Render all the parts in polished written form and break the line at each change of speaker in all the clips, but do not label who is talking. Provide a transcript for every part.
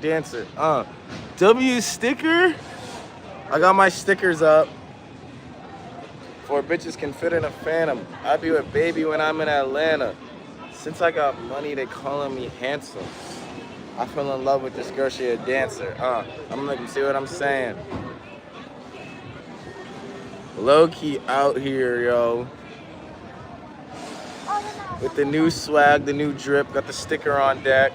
dancer. W sticker? I got my stickers up. 4 bitches can fit in a phantom. I be with baby when I'm in Atlanta. Since I got money, they calling me handsome. I fell in love with this girl, she a dancer. I'm like, see what I'm saying? Low key out here, yo. With the new swag, the new drip, got the sticker on deck.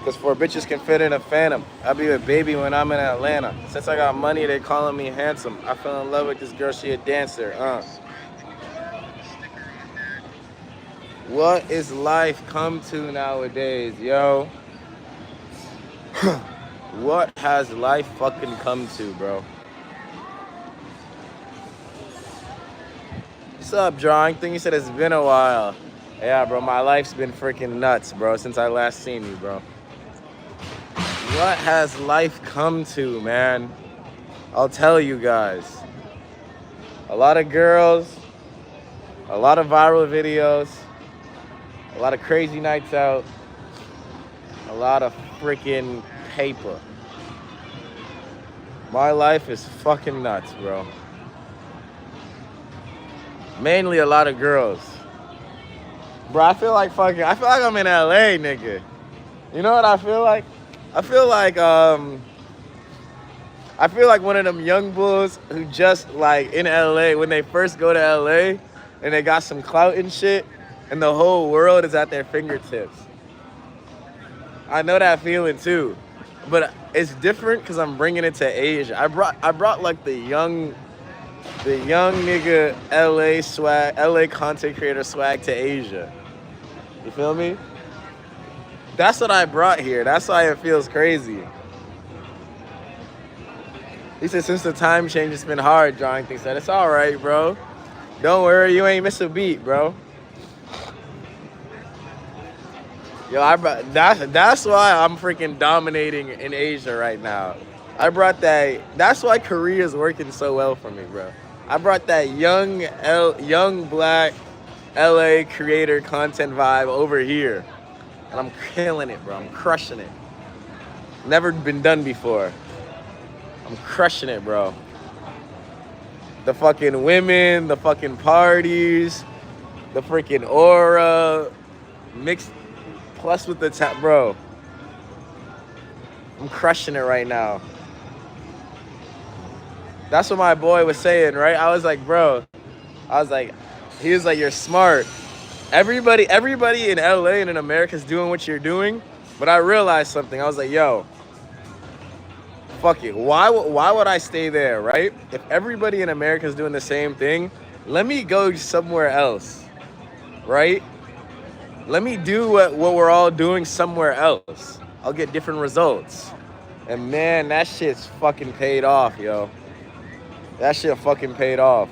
Cause 4 bitches can fit in a phantom. I be with baby when I'm in Atlanta. Since I got money, they calling me handsome. I fell in love with this girl, she a dancer. What is life come to nowadays, yo? What has life fucking come to, bro? What's up, drawing thing? You said it's been a while. Yeah, bro, my life's been freaking nuts, bro, since I last seen you, bro. What has life come to, man? I'll tell you guys. A lot of girls, a lot of viral videos, a lot of crazy nights out, a lot of freaking paper. My life is fucking nuts, bro. Mainly a lot of girls. Bro, I feel like I'm in LA, nigga. You know what I feel like? I feel like one of them young bulls who just like in LA, when they first go to LA and they got some clout and shit, and the whole world is at their fingertips. I know that feeling too, but it's different because I'm bringing it to Asia. I brought like the young nigga LA swag, LA content creator swag to Asia. You feel me? That's what I brought here. That's why it feels crazy. He said, since the time change, it's been hard drawing things. Said, it's all right, bro. Don't worry, you ain't miss a beat, bro. Yo, that's why I'm freaking dominating in Asia right now. I brought that. That's why Korea's working so well for me, bro. I brought that young black LA creator content vibe over here. And I'm killing it, bro. I'm crushing it. Never been done before. I'm crushing it, bro. The fucking women, the fucking parties, the freaking aura, mixed plus with the tap, bro. I'm crushing it right now. That's what my boy was saying, right? I was like, he was like, you're smart. Everybody in LA and in America is doing what you're doing, but I realized something. I was like, yo, fuck it. Why would I stay there, right? If everybody in America is doing the same thing, let me go somewhere else, right? Let me do what we're all doing somewhere else. I'll get different results. And man, that shit's fucking paid off, yo. That shit fucking paid off,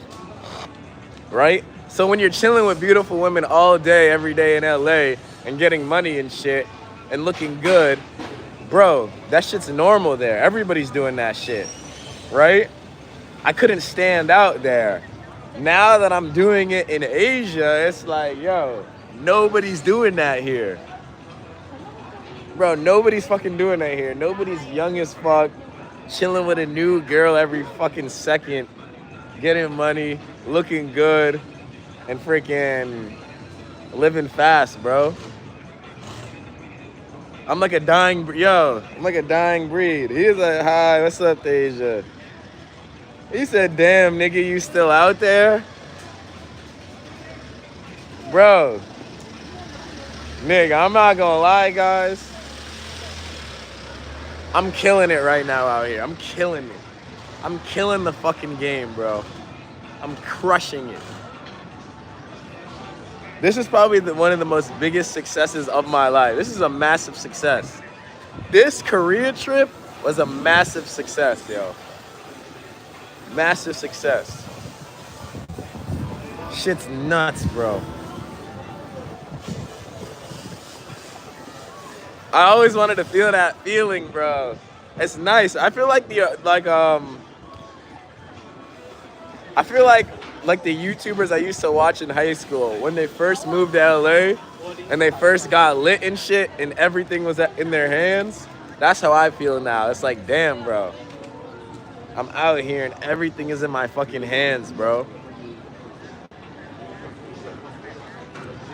right? So when you're chilling with beautiful women all day, every day in LA and getting money and shit and looking good, bro, that shit's normal there. Everybody's doing that shit, right? I couldn't stand out there. Now that I'm doing it in Asia, it's like, yo, nobody's doing that here. Bro, nobody's fucking doing that here. Nobody's young as fuck, chilling with a new girl every fucking second, getting money, looking good, and freaking living fast, bro. I'm like a dying breed. He's like, hi, what's up, Asia? He said, damn, nigga, you still out there? Bro. Nigga, I'm not gonna lie, guys. I'm killing it right now out here. I'm killing it. I'm killing the fucking game, bro. I'm crushing it. This is probably one of the most biggest successes of my life. This is a massive success. This Korea trip was a massive success, yo. Massive success. Shit's nuts, bro. I always wanted to feel that feeling, bro. It's nice. I feel like like the YouTubers I used to watch in high school when they first moved to LA and they first got lit and shit and everything was in their hands. That's how I feel now. It's like, damn, bro. I'm out here and everything is in my fucking hands, bro.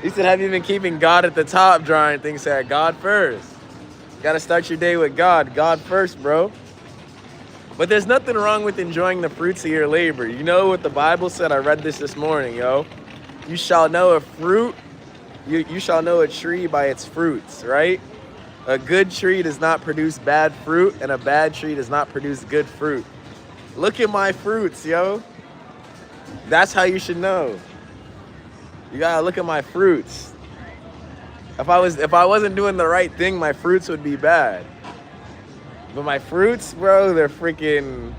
He said, have you been keeping God at the top, drawing things that God first. You gotta start your day with God. God first, bro. But there's nothing wrong with enjoying the fruits of your labor. You know what the Bible said? I read this morning, yo. You shall know a fruit. You shall know a tree by its fruits, right? A good tree does not produce bad fruit, and a bad tree does not produce good fruit. Look at my fruits, yo. That's how you should know. You gotta look at my fruits. If I wasn't doing the right thing, my fruits would be bad. But my fruits, bro, they're freaking...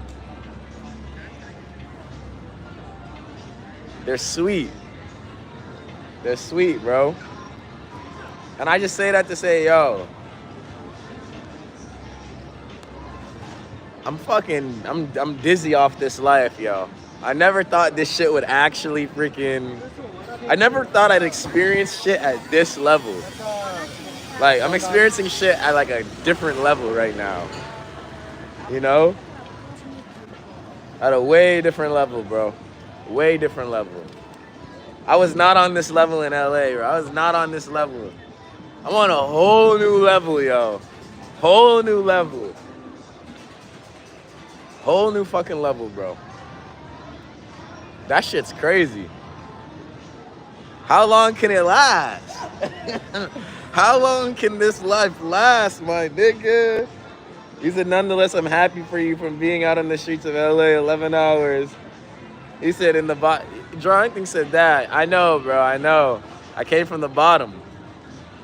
They're sweet. They're sweet, bro. And I just say that to say, yo, I'm dizzy off this life, yo. I never thought this shit would actually freaking... I never thought I'd experience shit at this level. Like, I'm experiencing shit at like a different level right now. You know? At a way different level, bro. Way different level. I was not on this level in LA, bro. I was not on this level. I'm on a whole new level, yo. Whole new level. Whole new fucking level, bro. That shit's crazy. How long can it last? How long can this life last, my nigga? He said, nonetheless, I'm happy for you from being out on the streets of LA 11 hours. He said in the drawing thing said that. I know, bro, I know. I came from the bottom.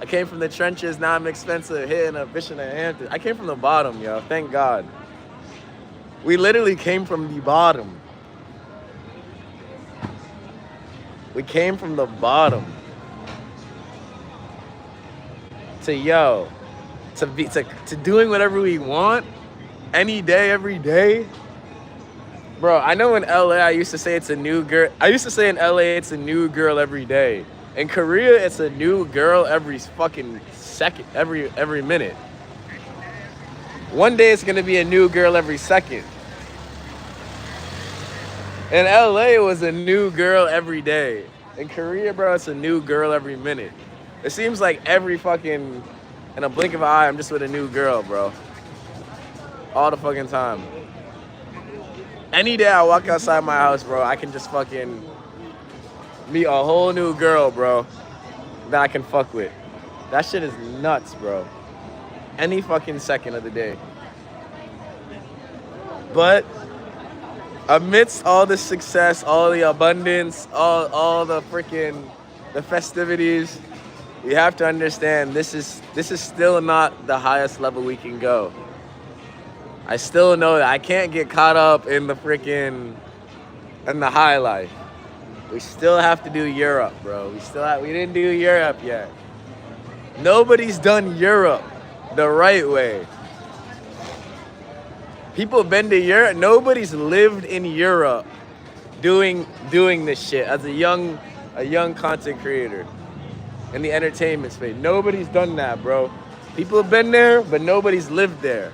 I came from the trenches, now I'm expensive, hitting a bitch in the Hamptons. I came from the bottom, yo, thank God. We literally came from the bottom. We came from the bottom. To doing whatever we want, any day, every day. Bro, I know in LA I used to say it's a new girl. I used to say in LA it's a new girl every day. In Korea it's a new girl every fucking second, every minute. One day it's gonna be a new girl every second. In LA, it was a new girl every day. In Korea, bro, it's a new girl every minute. It seems like every fucking, in a blink of an eye, I'm just with a new girl, bro. All the fucking time. Any day I walk outside my house, bro, I can just fucking meet a whole new girl, bro, that I can fuck with. That shit is nuts, bro. Any fucking second of the day. But amidst all the success, all the abundance, all the freaking the festivities, we have to understand this is still not the highest level we can go. I still know that I can't get caught up in the freaking in the high life. We still have to do Europe, bro. We didn't do Europe yet. Nobody's done Europe the right way. People have been to Europe. Nobody's lived in Europe doing this shit as a young content creator in the entertainment space. Nobody's done that, bro. People have been there, but nobody's lived there.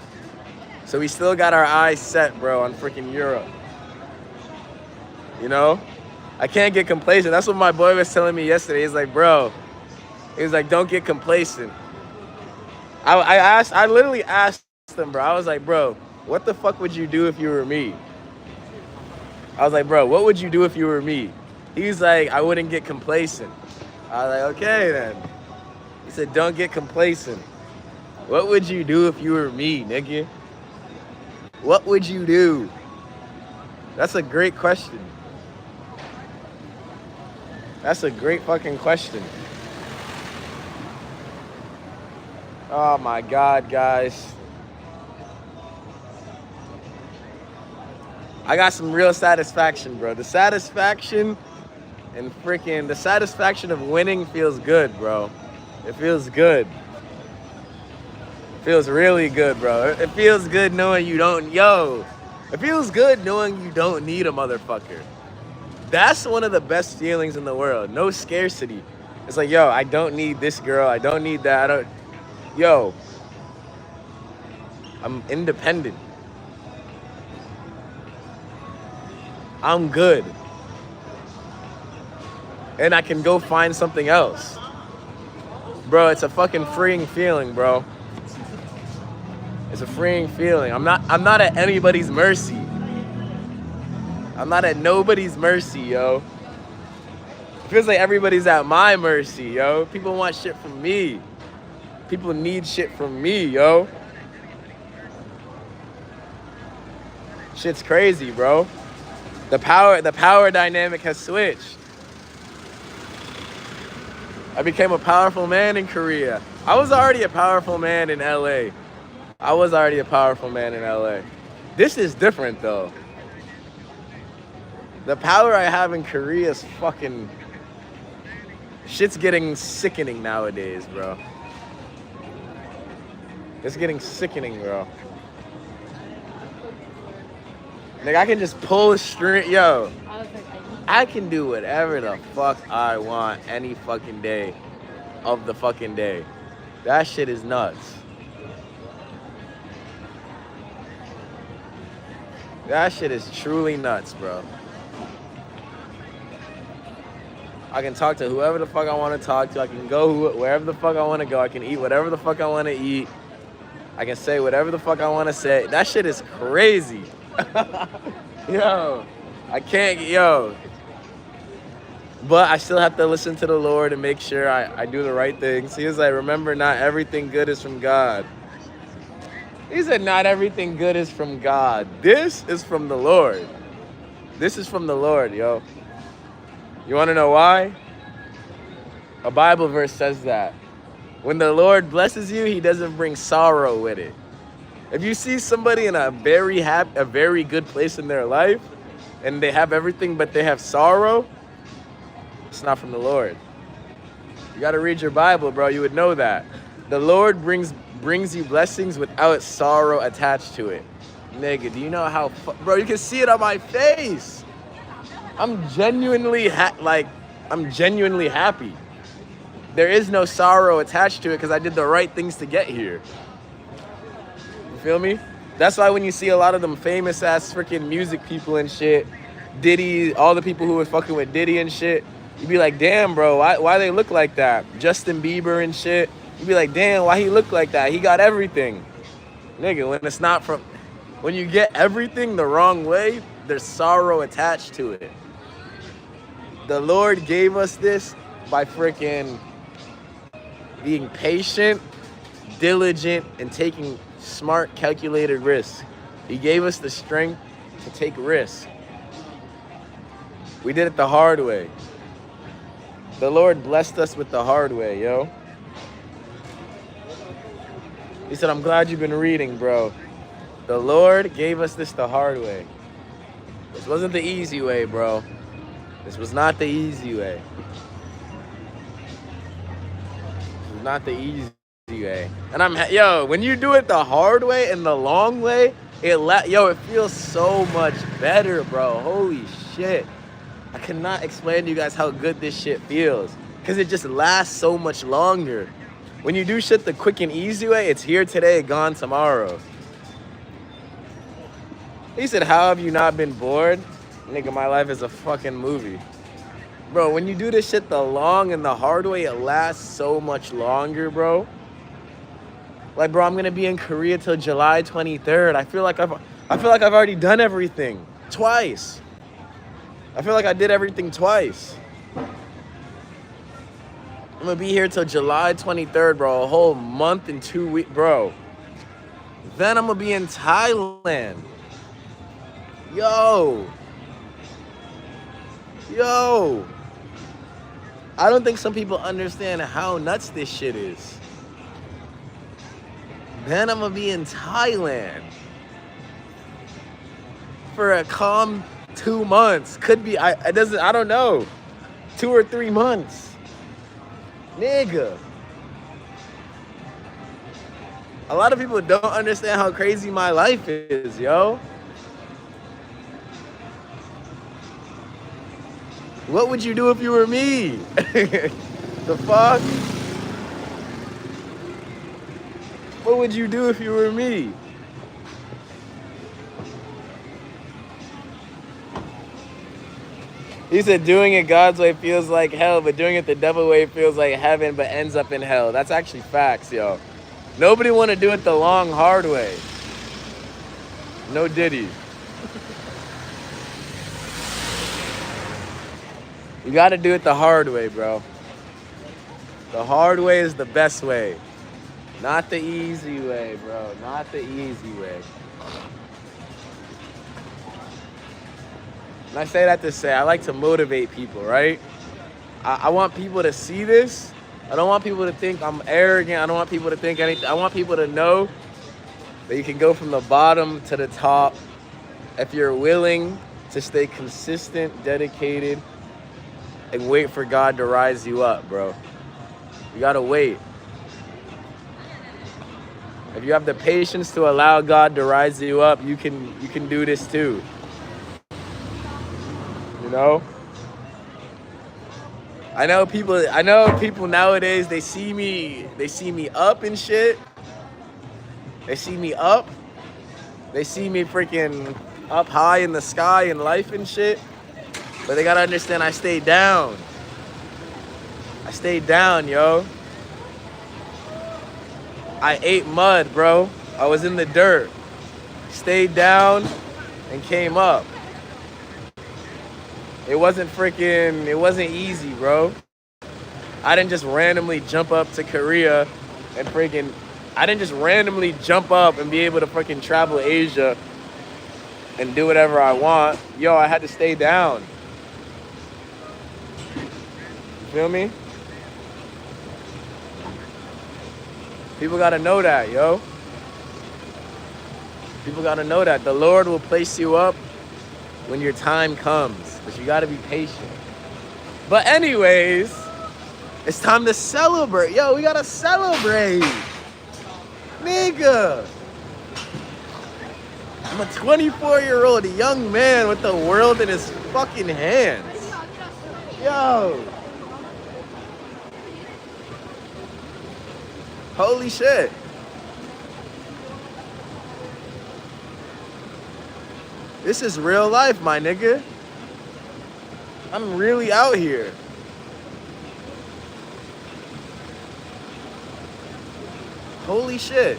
So we still got our eyes set, bro, on freaking Europe. You know? I can't get complacent. That's what my boy was telling me yesterday. He's like, bro, don't get complacent. I literally asked him, bro. I was like, bro, what the fuck would you do if you were me? I was like, bro, what would you do if you were me? He's like, I wouldn't get complacent. I was like, okay then. He said, don't get complacent. What would you do if you were me, nigga? What would you do? That's a great question. That's a great fucking question. Oh my God, guys. I got some real satisfaction, bro. The satisfaction of winning feels good, bro. It feels good. It feels really good, bro. It feels good knowing you don't, it feels good knowing you don't need a motherfucker. That's one of the best feelings in the world. No scarcity. It's like, yo, I don't need this girl. I don't need that. Yo, I'm independent. I'm good. And I can go find something else. Bro, it's a fucking freeing feeling, bro. It's a freeing feeling. I'm not at anybody's mercy. I'm not at nobody's mercy, yo. It feels like everybody's at my mercy, yo. People want shit from me. People need shit from me, yo. Shit's crazy, bro. The power dynamic has switched. I became a powerful man in Korea. I was already a powerful man in LA. This is different, though. The power I have in Korea is fucking... Shit's getting sickening nowadays, bro. It's getting sickening, bro. Nigga, I can just pull a string. Yo, I can do whatever the fuck I want any fucking day of the fucking day. That shit is nuts. That shit is truly nuts, bro. I can talk to whoever the fuck I want to talk to. I can go wherever the fuck I want to go. I can eat whatever the fuck I want to eat. I can say whatever the fuck I want to say. That shit is crazy. Yo, I can't, yo. But I still have to listen to the Lord and make sure I do the right things. He was like, remember, not everything good is from God. He said, not everything good is from God. This is from the Lord. This is from the Lord, yo. You want to know why? A Bible verse says that. When the Lord blesses you, he doesn't bring sorrow with it. If you see somebody in a very good place in their life, and they have everything but they have sorrow, it's not from the Lord. You got to read your Bible, bro. You would know that. The Lord brings you blessings without sorrow attached to it. Nigga, do you know how... Bro, you can see it on my face. I'm genuinely happy. There is no sorrow attached to it because I did the right things to get here. You feel me? That's why when you see a lot of them famous ass freaking music people and shit, Diddy, all the people who were fucking with Diddy and shit, you'd be like, damn, bro, why they look like that? Justin Bieber and shit, you'd be like, damn, why he look like that? He got everything. Nigga, when it's not from... When you get everything the wrong way, there's sorrow attached to it. The Lord gave us this by freaking being patient, diligent, and taking smart, calculated risks. He gave us the strength to take risks. We did it the hard way. The Lord blessed us with the hard way, yo. He said, I'm glad you've been reading, bro. The Lord gave us this the hard way. This wasn't the easy way, bro. This was not the easy way. This was not the easy way. And yo, when you do it the hard way and the long way, it feels so much better, bro. Holy shit. I cannot explain to you guys how good this shit feels. Because it just lasts so much longer. When you do shit the quick and easy way, it's here today, gone tomorrow. He said, how have you not been bored? Nigga, my life is a fucking movie. Bro, when you do this shit the long and the hard way, it lasts so much longer, bro. Like, bro, I'm gonna be in Korea till July 23rd. I feel like I've already done everything twice. I feel like I did everything twice. I'm gonna be here till July 23rd, bro. A whole month and 2 weeks, bro. Then I'm gonna be in Thailand. Yo. I don't think some people understand how nuts this shit is. Then I'm gonna be in Thailand for a calm 2 months. Could be, I don't know. 2 or 3 months. Nigga. A lot of people don't understand how crazy my life is, yo. What would you do if you were me? The fuck? What would you do if you were me? He said doing it God's way feels like hell, but doing it the devil way feels like heaven, but ends up in hell. That's actually facts, yo. Nobody want to do it the long, hard way. No Diddy. You got to do it the hard way, bro. The hard way is the best way. Not the easy way, bro. Not the easy way. And I say that to say, I like to motivate people, right? I want people to see this. I don't want people to think I'm arrogant. I don't want people to think anything. I want people to know that you can go from the bottom to the top if you're willing to stay consistent, dedicated, and wait for God to rise you up, bro. You gotta wait. If you have the patience to allow God to rise you up, you can do this too. You know? I know people nowadays, they see me up and shit. They see me up. They see me freaking up high in the sky in life and shit. But they gotta understand I stayed down. I stayed down, yo. I ate mud, bro. I was in the dirt. Stayed down and came up. It wasn't easy, bro. I didn't just randomly jump up to Korea and I didn't just randomly jump up and be able to freaking travel Asia and do whatever I want. Yo, I had to stay down. You feel me? People gotta know that, yo. People gotta know that. The Lord will place you up when your time comes, but you gotta be patient. But anyways, it's time to celebrate. Yo, we gotta celebrate. Nigga. I'm a 24-year-old young man with the world in his fucking hands. Yo. Holy shit. This is real life, my nigga. I'm really out here. Holy shit.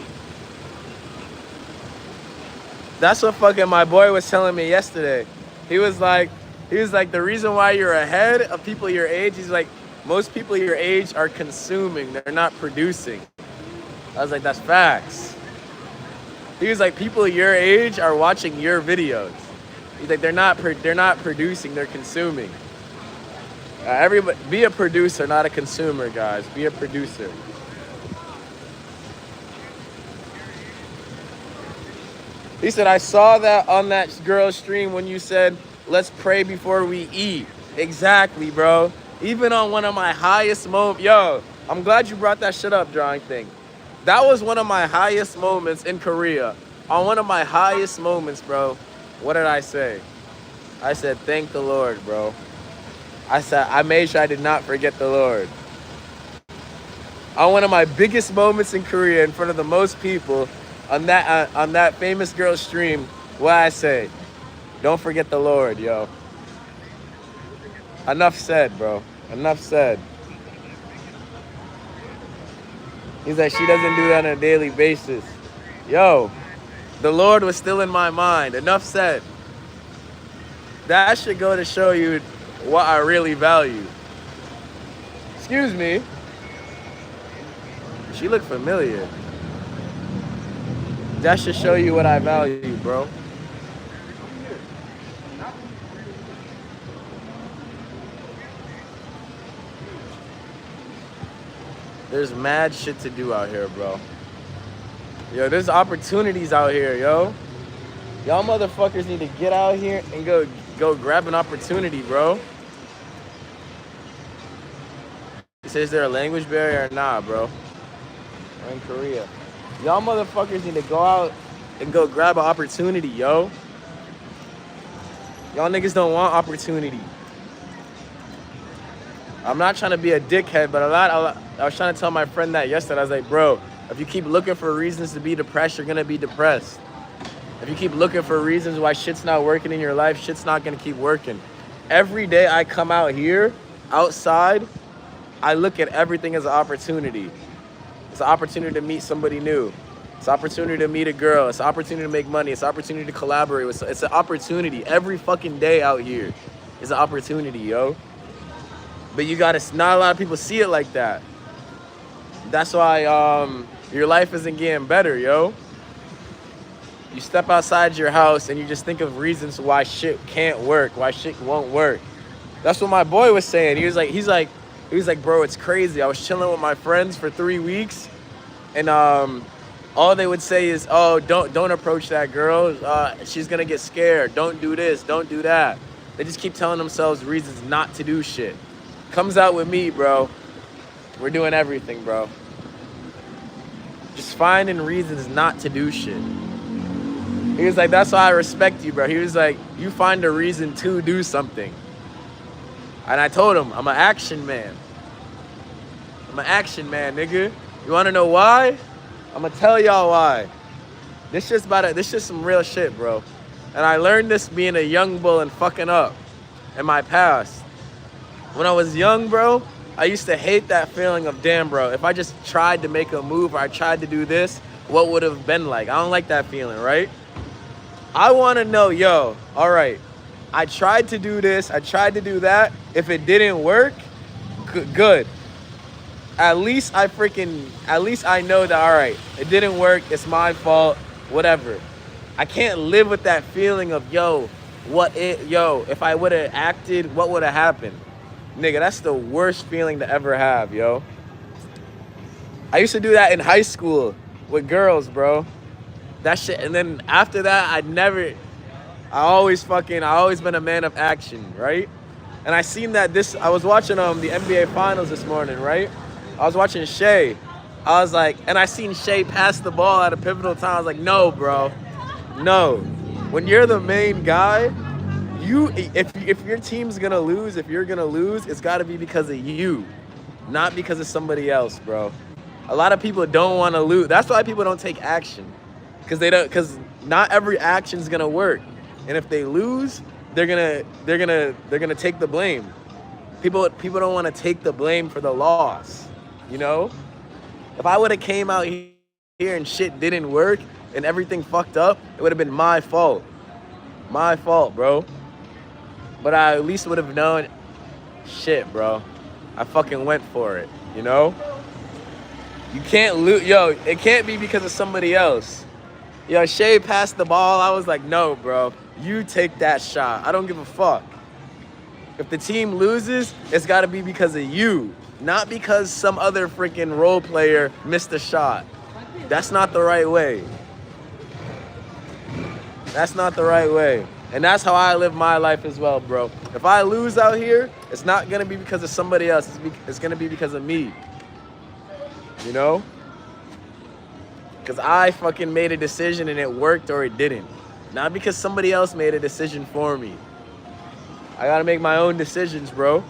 That's what fucking my boy was telling me yesterday. He was like, the reason why you're ahead of people your age, he's like, most people your age are consuming, they're not producing. I was like, that's facts. He was like, people your age are watching your videos. He's like, they're not producing, they're consuming. Everybody, be a producer, not a consumer, guys. Be a producer. He said, I saw that on that girl's stream when you said, let's pray before we eat. Exactly, bro. Even on one of my highest moments. Yo, I'm glad you brought that shit up, drawing thing. That was one of my highest moments in Korea. On one of my highest moments, bro, what did I say? I said, thank the Lord, bro. I said, I made sure I did not forget the Lord. On one of my biggest moments in Korea, in front of the most people, on that famous girl stream, what I say? Don't forget the Lord, yo. Enough said, bro. Enough said. He's like, she doesn't do that on a daily basis. Yo, the Lord was still in my mind. Enough said. That should go to show you what I really value. Excuse me. She looked familiar. That should show you what I value, bro. There's mad shit to do out here, bro. Yo, there's opportunities out here, yo. Y'all motherfuckers need to get out here and go grab an opportunity, bro. He says, is there a language barrier or nah, bro? We're in Korea. Y'all motherfuckers need to go out and go grab an opportunity, yo. Y'all niggas don't want opportunity. I'm not trying to be a dickhead, but I was trying to tell my friend that yesterday. I was like, bro, if you keep looking for reasons to be depressed, you're gonna be depressed. If you keep looking for reasons why shit's not working in your life, shit's not gonna keep working. Every day I come out here, outside, I look at everything as an opportunity. It's an opportunity to meet somebody new. It's an opportunity to meet a girl. It's an opportunity to make money. It's an opportunity to collaborate with. It's an opportunity. Every fucking day out here is an opportunity, yo. But you gotta, not a lot of people see it like that. That's why your life isn't getting better, yo. You step outside your house and you just think of reasons why shit can't work, why shit won't work. That's what my boy was saying. He was like, bro, it's crazy. I was chilling with my friends for 3 weeks, and all they would say is, oh, don't approach that girl. She's gonna get scared. Don't do this. Don't do that. They just keep telling themselves reasons not to do shit. Comes out with me, bro. We're doing everything, bro. Just finding reasons not to do shit. He was like, that's why I respect you, bro. He was like, you find a reason to do something. And I told him, I'm an action man. I'm an action man, nigga. You wanna know why? I'm gonna tell y'all why. This shit's some real shit, bro. And I learned this being a young bull and fucking up in my past. When I was young, bro, I used to hate that feeling of, damn, bro, if I just tried to make a move or I tried to do this, what would have been like? I don't like that feeling, right? I want to know, yo, all right, I tried to do this, I tried to do that. If it didn't work, good. At least I know that, all right, it didn't work, it's my fault, whatever. I can't live with that feeling of, if I would have acted, what would have happened? Nigga, that's the worst feeling to ever have, yo. I used to do that in high school with girls, bro. That shit, and then after that, I always been a man of action, right? And I seen that I was watching the NBA Finals this morning, right? I was watching Shea. I was like, and I seen Shea pass the ball at a pivotal time. I was like, no, bro, no. When you're the main guy, if your team's gonna lose, if you're gonna lose, it's gotta be because of you, not because of somebody else, bro. A lot of people don't want to lose. That's why people don't take action. Because not every action's gonna work, and if they lose, they're gonna take the blame. People don't want to take the blame for the loss, you know. If I would have came out here and shit didn't work and everything fucked up, it would have been my fault, bro. But I at least would have known, shit, bro, I fucking went for it, you know. You can't lose, yo. It can't be because of somebody else. Yo, Shea passed the ball. I was like, no, bro. You take that shot. I don't give a fuck. If the team loses, it's got to be because of you, not because some other freaking role player missed a shot. That's not the right way. That's not the right way. And that's how I live my life as well, bro. If I lose out here, it's not going to be because of somebody else. It's going to be because of me. You know? Because I fucking made a decision and it worked or it didn't. Not because somebody else made a decision for me. I gotta make my own decisions, bro.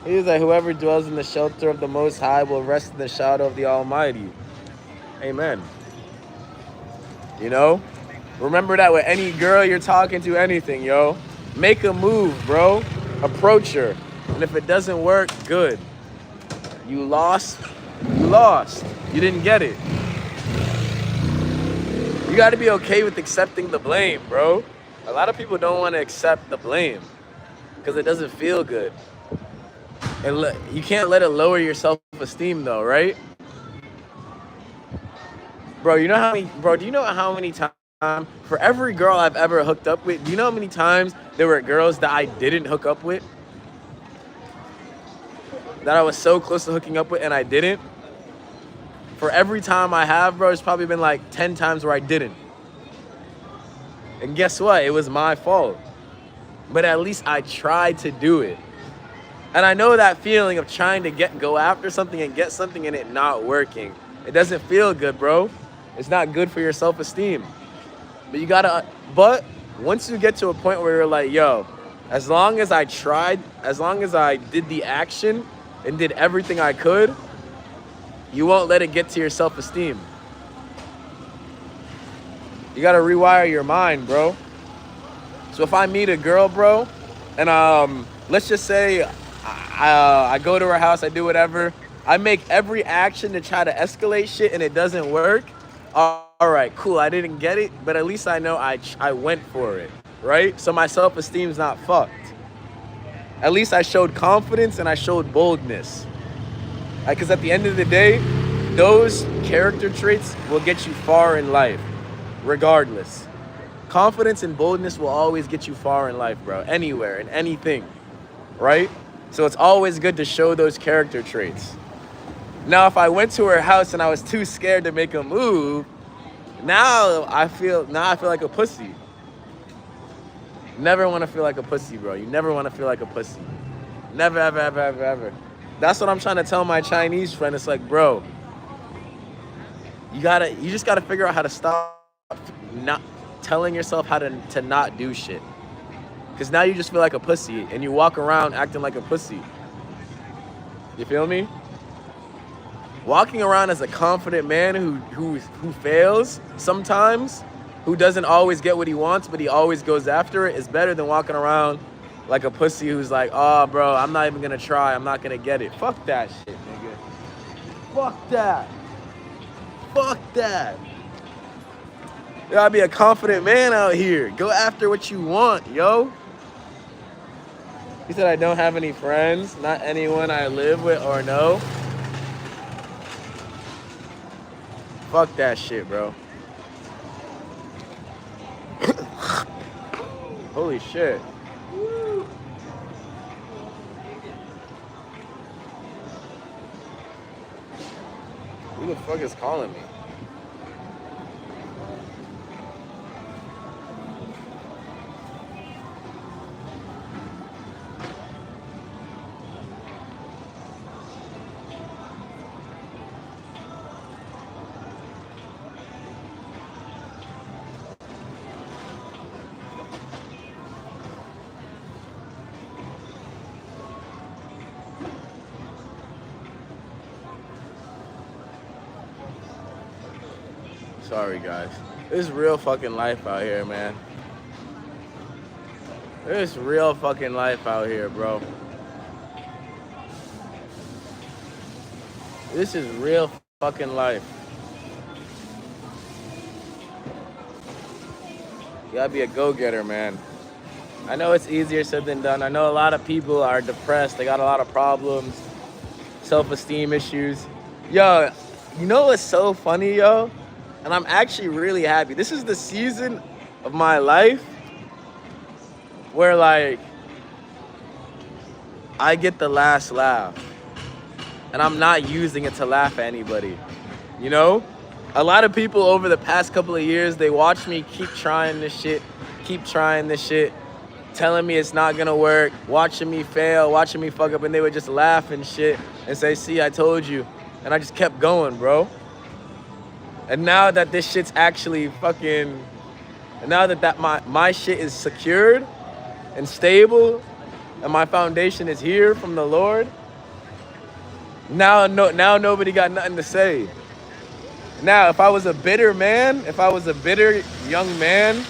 He's like, whoever dwells in the shelter of the Most High will rest in the shadow of the Almighty. Amen. You know? Remember that with any girl you're talking to, anything, yo. Make a move, bro. Approach her. And if it doesn't work, good. You lost. You lost. You didn't get it. You got to be okay with accepting the blame, bro. A lot of people don't want to accept the blame because it doesn't feel good. And you can't let it lower your self-esteem, though, right? Bro, do you know how many times, for every girl I've ever hooked up with, do you know how many times there were girls that I didn't hook up with? That I was so close to hooking up with and I didn't? For every time I have, bro, it's probably been like 10 times where I didn't. And guess what? It was my fault. But at least I tried to do it. And I know that feeling of trying to go after something and get something and it not working. It doesn't feel good, bro. It's not good for your self-esteem. But once you get to a point where you're like, yo, As long as I tried, as long as I did the action and did everything I could, you won't let it get to your self-esteem. You gotta rewire your mind, bro. So if I meet a girl, bro, and let's just say I go to her house, I do whatever, I make every action to try to escalate shit and it doesn't work. All right, cool, I didn't get it, but at least I know I went for it, right? So my self-esteem's not fucked. At least I showed confidence and I showed boldness. Because at the end of the day, those character traits will get you far in life, regardless. Confidence and boldness will always get you far in life, bro. Anywhere, in anything, right? So it's always good to show those character traits. Now, if I went to her house and I was too scared to make a move, now I feel like a pussy. Never want to feel like a pussy, bro. You never want to feel like a pussy. Never, ever, ever, ever, ever. That's what I'm trying to tell my Chinese friend. It's like, bro, you just gotta figure out how to stop not telling yourself how to not do shit. Because now you just feel like a pussy and you walk around acting like a pussy. You feel me? Walking around as a confident man who fails sometimes, who doesn't always get what he wants, but he always goes after it, is better than walking around like a pussy who's like, oh, bro, I'm not even gonna try. I'm not gonna get it. Fuck that shit, nigga. Fuck that. Fuck that. You gotta be a confident man out here. Go after what you want, yo. He said I don't have any friends, not anyone I live with or know. Fuck that shit, bro. Holy shit. Who the fuck is calling me? Sorry, guys. It's real fucking life out here, man. There's real fucking life out here, bro. This is real fucking life. You gotta be a go-getter, man. I know it's easier said than done. I know a lot of people are depressed. They got a lot of problems, self-esteem issues. Yo, you know what's so funny, yo? And I'm actually really happy. This is the season of my life where, like, I get the last laugh. And I'm not using it to laugh at anybody. You know? A lot of people over the past couple of years, they watch me keep trying this shit, telling me it's not gonna work, watching me fail, watching me fuck up, and they would just laugh and shit and say, see, I told you. And I just kept going, bro. And now that this shit's actually fucking, and now that my shit is secured and stable, and my foundation is here from the Lord, now nobody got nothing to say. Now, if I was a bitter man, if I was a bitter young man,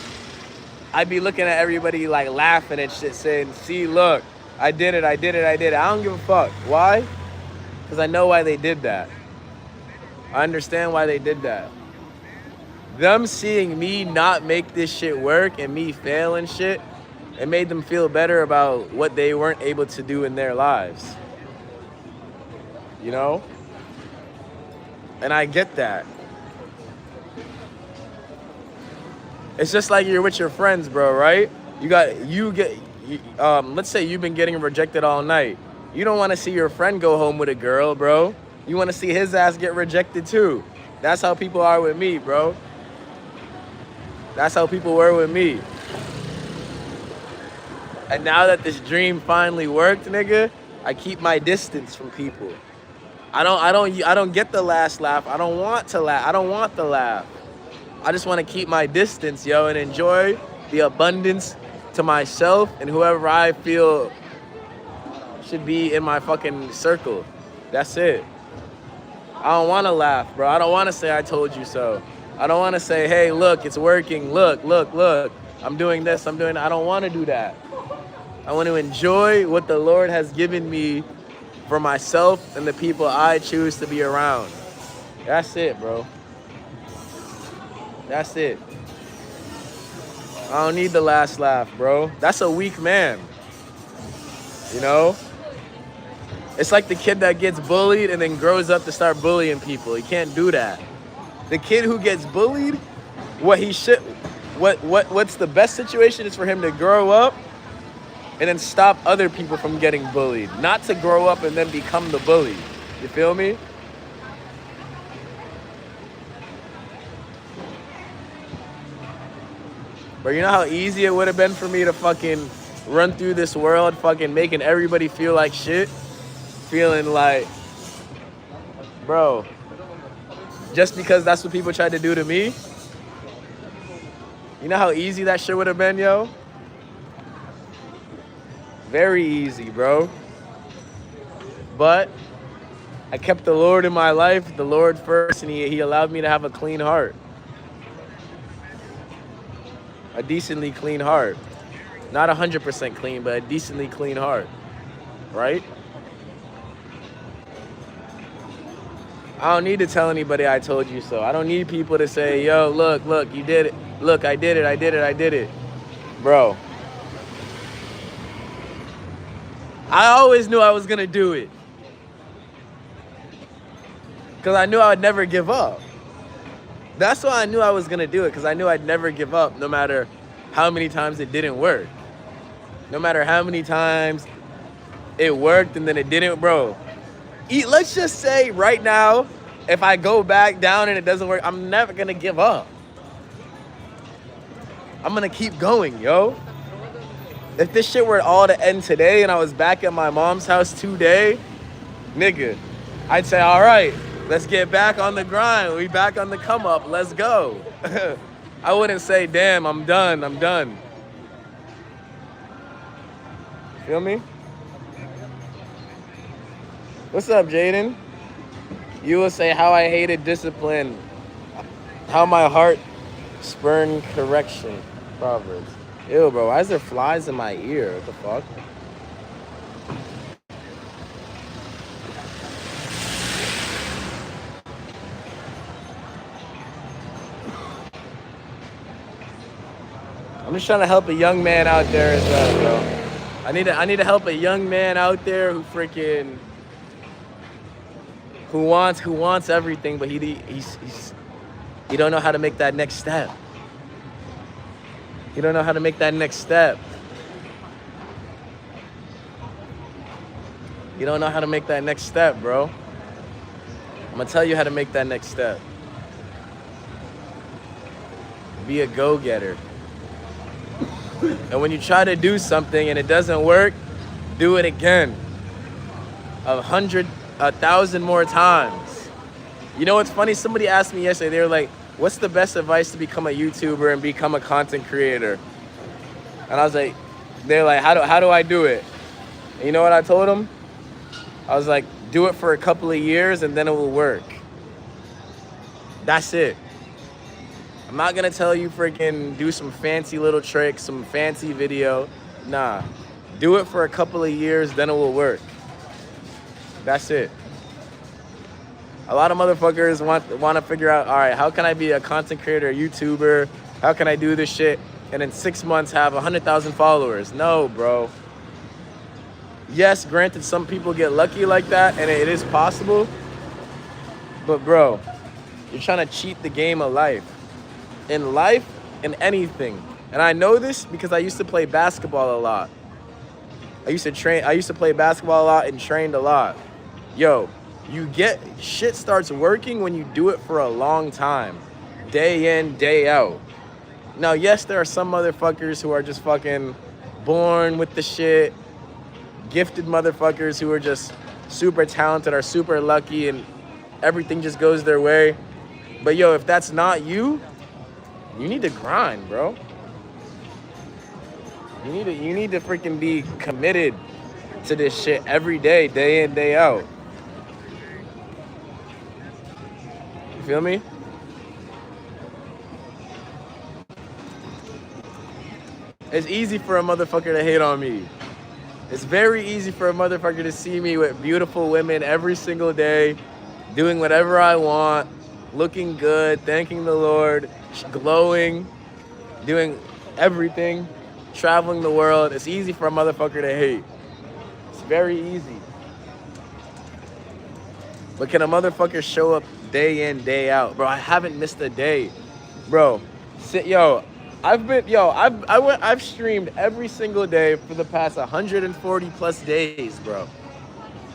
I'd be looking at everybody like laughing at shit, saying, see, look, I did it. I don't give a fuck. Why? Because I know why they did that. I understand why they did that. Them seeing me not make this shit work and me fail and shit, it made them feel better about what they weren't able to do in their lives. You know? And I get that. It's just like you're with your friends, bro, right? Let's say you've been getting rejected all night. You don't want to see your friend go home with a girl, bro. You want to see his ass get rejected too. That's how people are with me, bro. That's how people were with me. And now that this dream finally worked, nigga, I keep my distance from people. I don't get the last laugh. I don't want to laugh. I don't want the laugh. I just want to keep my distance, yo, and enjoy the abundance to myself and whoever I feel should be in my fucking circle. That's it. I don't want to laugh, bro. I don't want to say I told you so. I don't want to say, hey, look, it's working. Look, look, look. I'm doing this. I'm doing that. I don't want to do that. I want to enjoy what the Lord has given me for myself and the people I choose to be around. That's it, bro. That's it. I don't need the last laugh, bro. That's a weak man. You know? It's like the kid that gets bullied and then grows up to start bullying people. He can't do that. The kid who gets bullied, what's the best situation is for him to grow up and then stop other people from getting bullied. Not to grow up and then become the bully. You feel me? But you know how easy it would have been for me to fucking run through this world fucking making everybody feel like shit? Feeling like, bro, just because that's what people tried to do to me? You know how easy that shit would have been, yo? Very easy, bro. But I kept the Lord in my life, the Lord first, and he allowed me to have a clean heart. A decently clean heart. Not 100% clean, but a decently clean heart. Right? I don't need to tell anybody I told you so. I don't need people to say, yo, look, you did it. Look, I did it. Bro. I always knew I was going to do it. Because I knew I would never give up. That's why I knew I was going to do it. Because I knew I'd never give up no matter how many times it didn't work. No matter how many times it worked and then it didn't, bro. Let's just say right now, if I go back down and it doesn't work, I'm never going to give up. I'm going to keep going, yo. If this shit were all to end today and I was back at my mom's house today, nigga, I'd say, all right, let's get back on the grind. We back on the come up. Let's go. I wouldn't say, damn, I'm done. Feel me? What's up, Jaden? You will say how I hated discipline, how my heart spurned correction. Proverbs. Ew, bro, why is there flies in my ear? What the fuck? I'm just trying to help a young man out there as well, bro. I need to help a young man out there who freaking who wants everything, but he don't know how to make that next step. You don't know how to make that next step. You don't know how to make that next step, bro. I'm gonna tell you how to make that next step. Be a go-getter. And when you try to do something and it doesn't work, do it again. 100, 1,000 more times. You know what's funny? Somebody asked me yesterday, they were like, what's the best advice to become a YouTuber and become a content creator? And I was like, they're like, how do I do it? And you know what I told them? I was like, do it for a couple of years and then it will work. That's it. I'm not gonna tell you freaking do some fancy little tricks, some fancy video. Nah, do it for a couple of years, then it will work. That's it. A lot of motherfuckers want to figure out, all right, how can I be a content creator, a YouTuber? How can I do this shit? And in 6 months have 100,000 followers. No, bro. Yes, granted, some people get lucky like that, and it is possible. But bro, you're trying to cheat the game of life. In life, in anything. And I know this because I used to play basketball a lot. I used to play basketball a lot and trained a lot. Yo, shit starts working when you do it for a long time. Day in, day out. Now, yes, there are some motherfuckers who are just fucking born with the shit. Gifted motherfuckers who are just super talented, are super lucky, and everything just goes their way. But yo, if that's not you, you need to grind, bro. You need to freaking be committed to this shit every day, day in, day out. You feel me? It's easy for a motherfucker to hate on me. It's very easy for a motherfucker to see me with beautiful women every single day, doing whatever I want, looking good, thanking the Lord, glowing, doing everything, traveling the world. It's easy for a motherfucker to hate. It's very easy. But can a motherfucker show up day in, day out? Bro, I haven't missed a day. Bro, I've streamed every single day for the past 140 plus days, bro.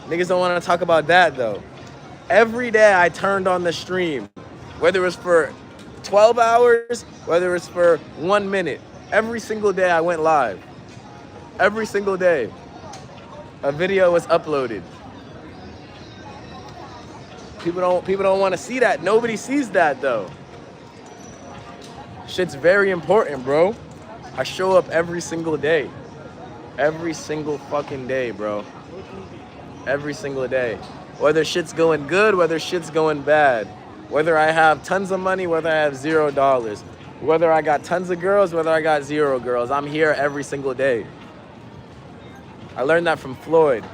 Niggas don't want to talk about that though. Every day I turned on the stream, whether it was for 12 hours, whether it was for 1 minute. Every single day I went live. Every single day a video was uploaded. People don't want to see that. Nobody sees that though. Shit's very important, bro. I show up every single day. Every single fucking day, bro. Every single day. Whether shit's going good, whether shit's going bad. Whether I have tons of money, whether I have $0. Whether I got tons of girls, whether I got 0 girls. I'm here every single day. I learned that from Floyd.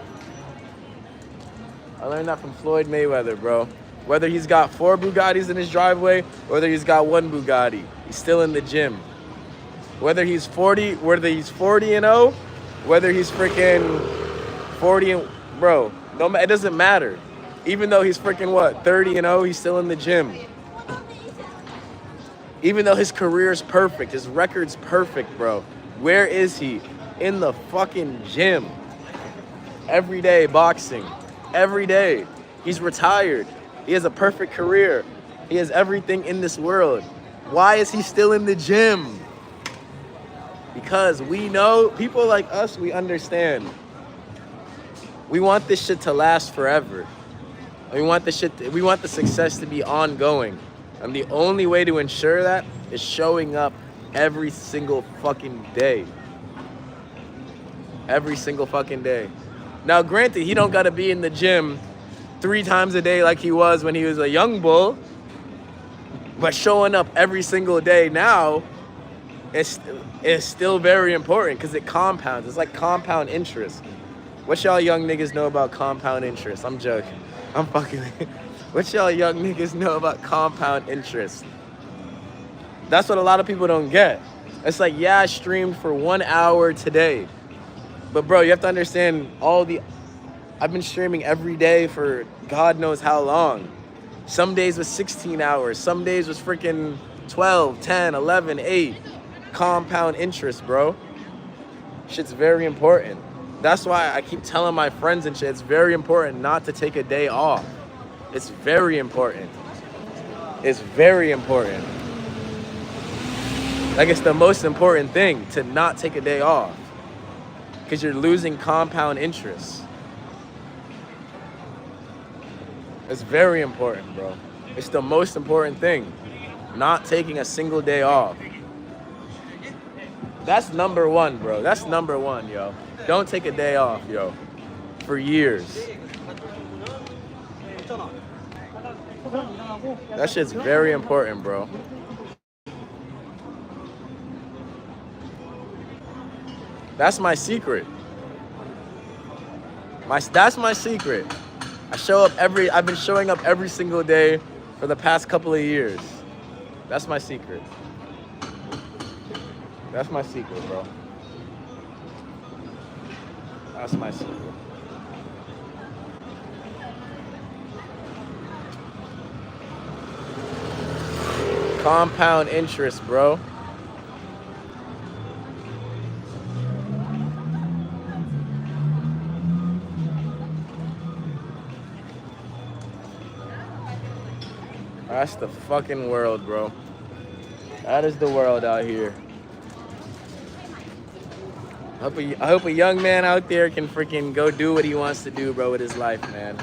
I learned that from Floyd Mayweather, bro. Whether he's got 4 Bugattis in his driveway, whether he's got 1 Bugatti, he's still in the gym. Whether he's 40 and 0, whether he's freaking 40 and, bro, no, it doesn't matter. Even though he's freaking what, 30 and 0, he's still in the gym. Even though his career's perfect, his record's perfect, bro. Where is he? In the fucking gym. Every day boxing. Every day. He's retired. He has a perfect career. He has everything in this world. Why is he still in the gym? Because we know, people like us, we understand. We want this shit to last forever. We want the success to be ongoing. And the only way to ensure that is showing up every single fucking day. Every single fucking day. Now, granted, he don't gotta be in the gym 3 times a day like he was when he was a young bull. But showing up every single day now is still very important because it compounds. It's like compound interest. What y'all young niggas know about compound interest? I'm joking. I'm fucking. What y'all young niggas know about compound interest? That's what a lot of people don't get. It's like, yeah, I streamed for 1 hour today. But bro, you have to understand I've been streaming every day for God knows how long. Some days was 16 hours. Some days was freaking 12, 10, 11, 8. Compound interest, bro. Shit's very important. That's why I keep telling my friends and shit, it's very important not to take a day off. It's very important. It's very important. Like, it's the most important thing to not take a day off. Because you're losing compound interest. It's very important, bro. It's the most important thing. Not taking a single day off. That's number 1, bro. That's number 1, yo. Don't take a day off, yo. For years. That shit's very important, bro. That's my secret. That's my secret. I've been showing up every single day for the past couple of years. That's my secret. That's my secret, bro. That's my secret. Compound interest, bro. That's the fucking world, bro. That is the world out here. I hope a young man out there can freaking go do what he wants to do, bro, with his life, man.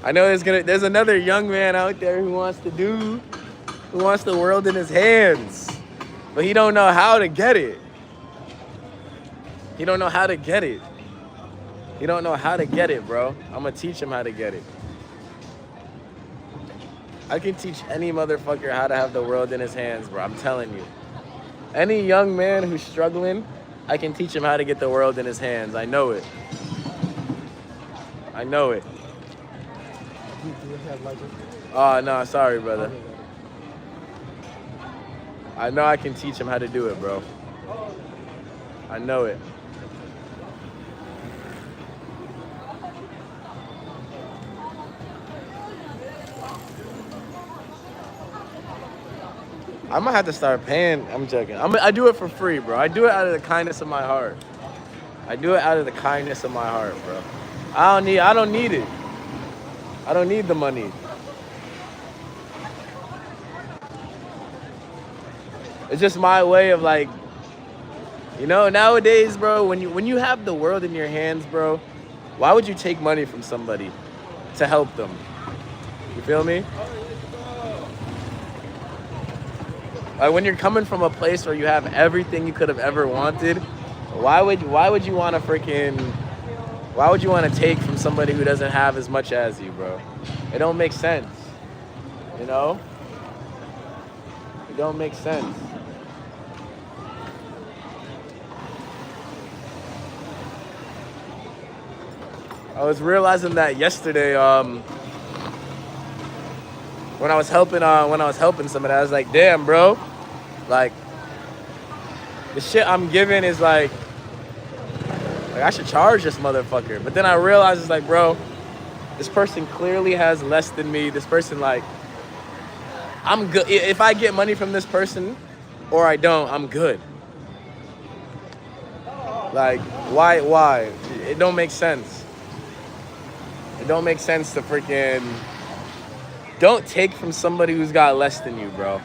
I know there's another young man out there who wants the world in his hands, but he don't know how to get it. He don't know how to get it. He don't know how to get it, bro. I'm gonna teach him how to get it. I can teach any motherfucker how to have the world in his hands, bro. I'm telling you. Any young man who's struggling, I can teach him how to get the world in his hands. I know it. I know it. Oh, no, sorry, brother. I know I can teach him how to do it, bro. I know it. I might have to start paying. I'm joking. I do it for free, bro. I do it out of the kindness of my heart. I do it out of the kindness of my heart, bro. I don't need it. I don't need the money. It's just my way of like, you know, nowadays, bro, when you have the world in your hands, bro, why would you take money from somebody to help them? You feel me? Like when you're coming from a place where you have everything you could have ever wanted, why would you want to take from somebody who doesn't have as much as you, bro? It don't make sense. You know? It don't make sense. I was realizing that yesterday, when I was helping somebody, I was like, damn, bro, like the shit I'm giving is like I should charge this motherfucker. But then I realized it's like, bro, this person clearly has less than me. This person, like, I'm good. If I get money from this person or I don't, I'm good. Like, why? It don't make sense. It don't make sense to freaking... Don't take from somebody who's got less than you, bro.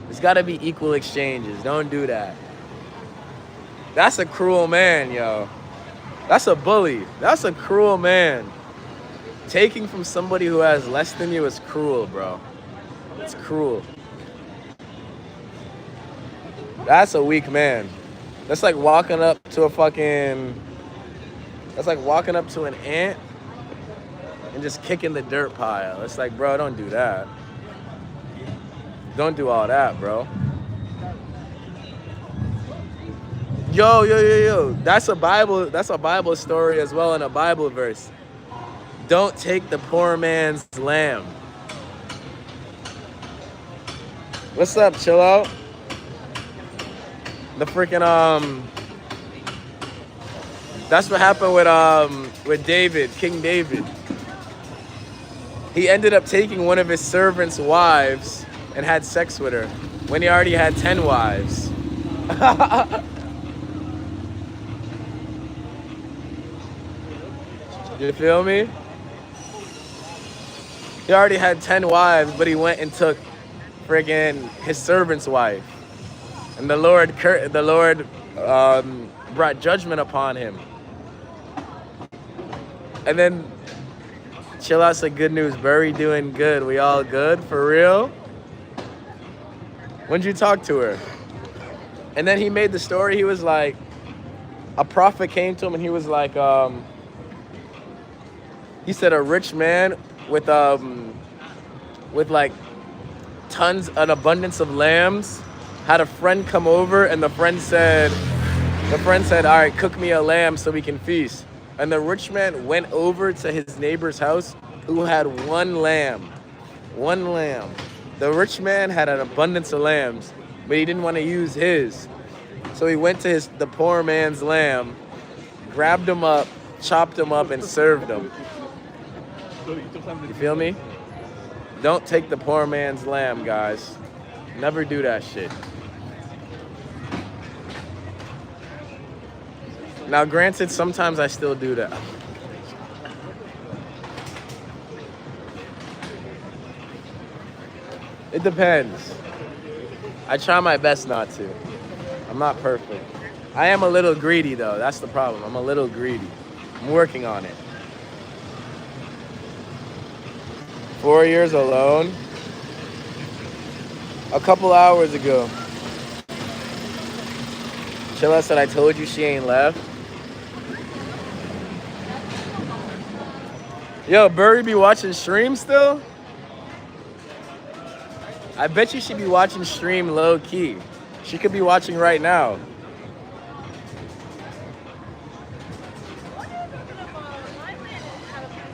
There's got to be equal exchanges. Don't do that. That's a cruel man, yo. That's a bully. That's a cruel man. Taking from somebody who has less than you is cruel, bro. It's cruel. That's a weak man. That's like walking up to a fucking... That's like walking up to an ant and just kicking the dirt pile. It's like, bro, don't do that. Don't do all that, bro. Yo. That's a Bible story as well, in a Bible verse. Don't take the poor man's lamb. What's up, chill out? The freaking that's what happened with David, King David. He ended up taking one of his servants' wives and had sex with her when he already had 10 wives. You feel me? He already had 10 wives, but he went and took friggin' his servant's wife. And the Lord brought judgment upon him. And then chill out, said, good news, Burry doing good. We all good? For real? When'd you talk to her? And then he made the story. He was like, a prophet came to him and he was like, he said a rich man with like tons, an abundance of lambs, had a friend come over, and the friend said, all right, cook me a lamb so we can feast. And the rich man went over to his neighbor's house who had one lamb. One lamb. The rich man had an abundance of lambs, but he didn't want to use his. So he went to the poor man's lamb, grabbed him up, chopped him up, and served him. You feel me? Don't take the poor man's lamb, guys. Never do that shit. Now, granted, sometimes I still do that. It depends. I try my best not to. I'm not perfect. I am a little greedy, though. That's the problem. I'm a little greedy. I'm working on it. 4 years alone. A couple hours ago. Chilla said, I told you she ain't left. Yo, Burry be watching stream still? I bet you should be watching stream low key. She could be watching right now.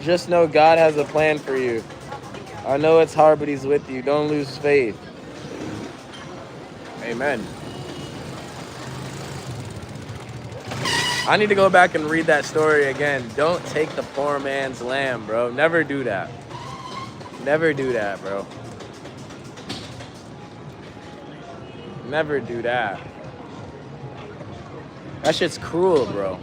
Just know God has a plan for you. I know it's hard, but he's with you. Don't lose faith. Amen. I need to go back and read that story again. Don't take the poor man's lamb, bro. Never do that. Never do that, bro. Never do that. That shit's cruel, bro.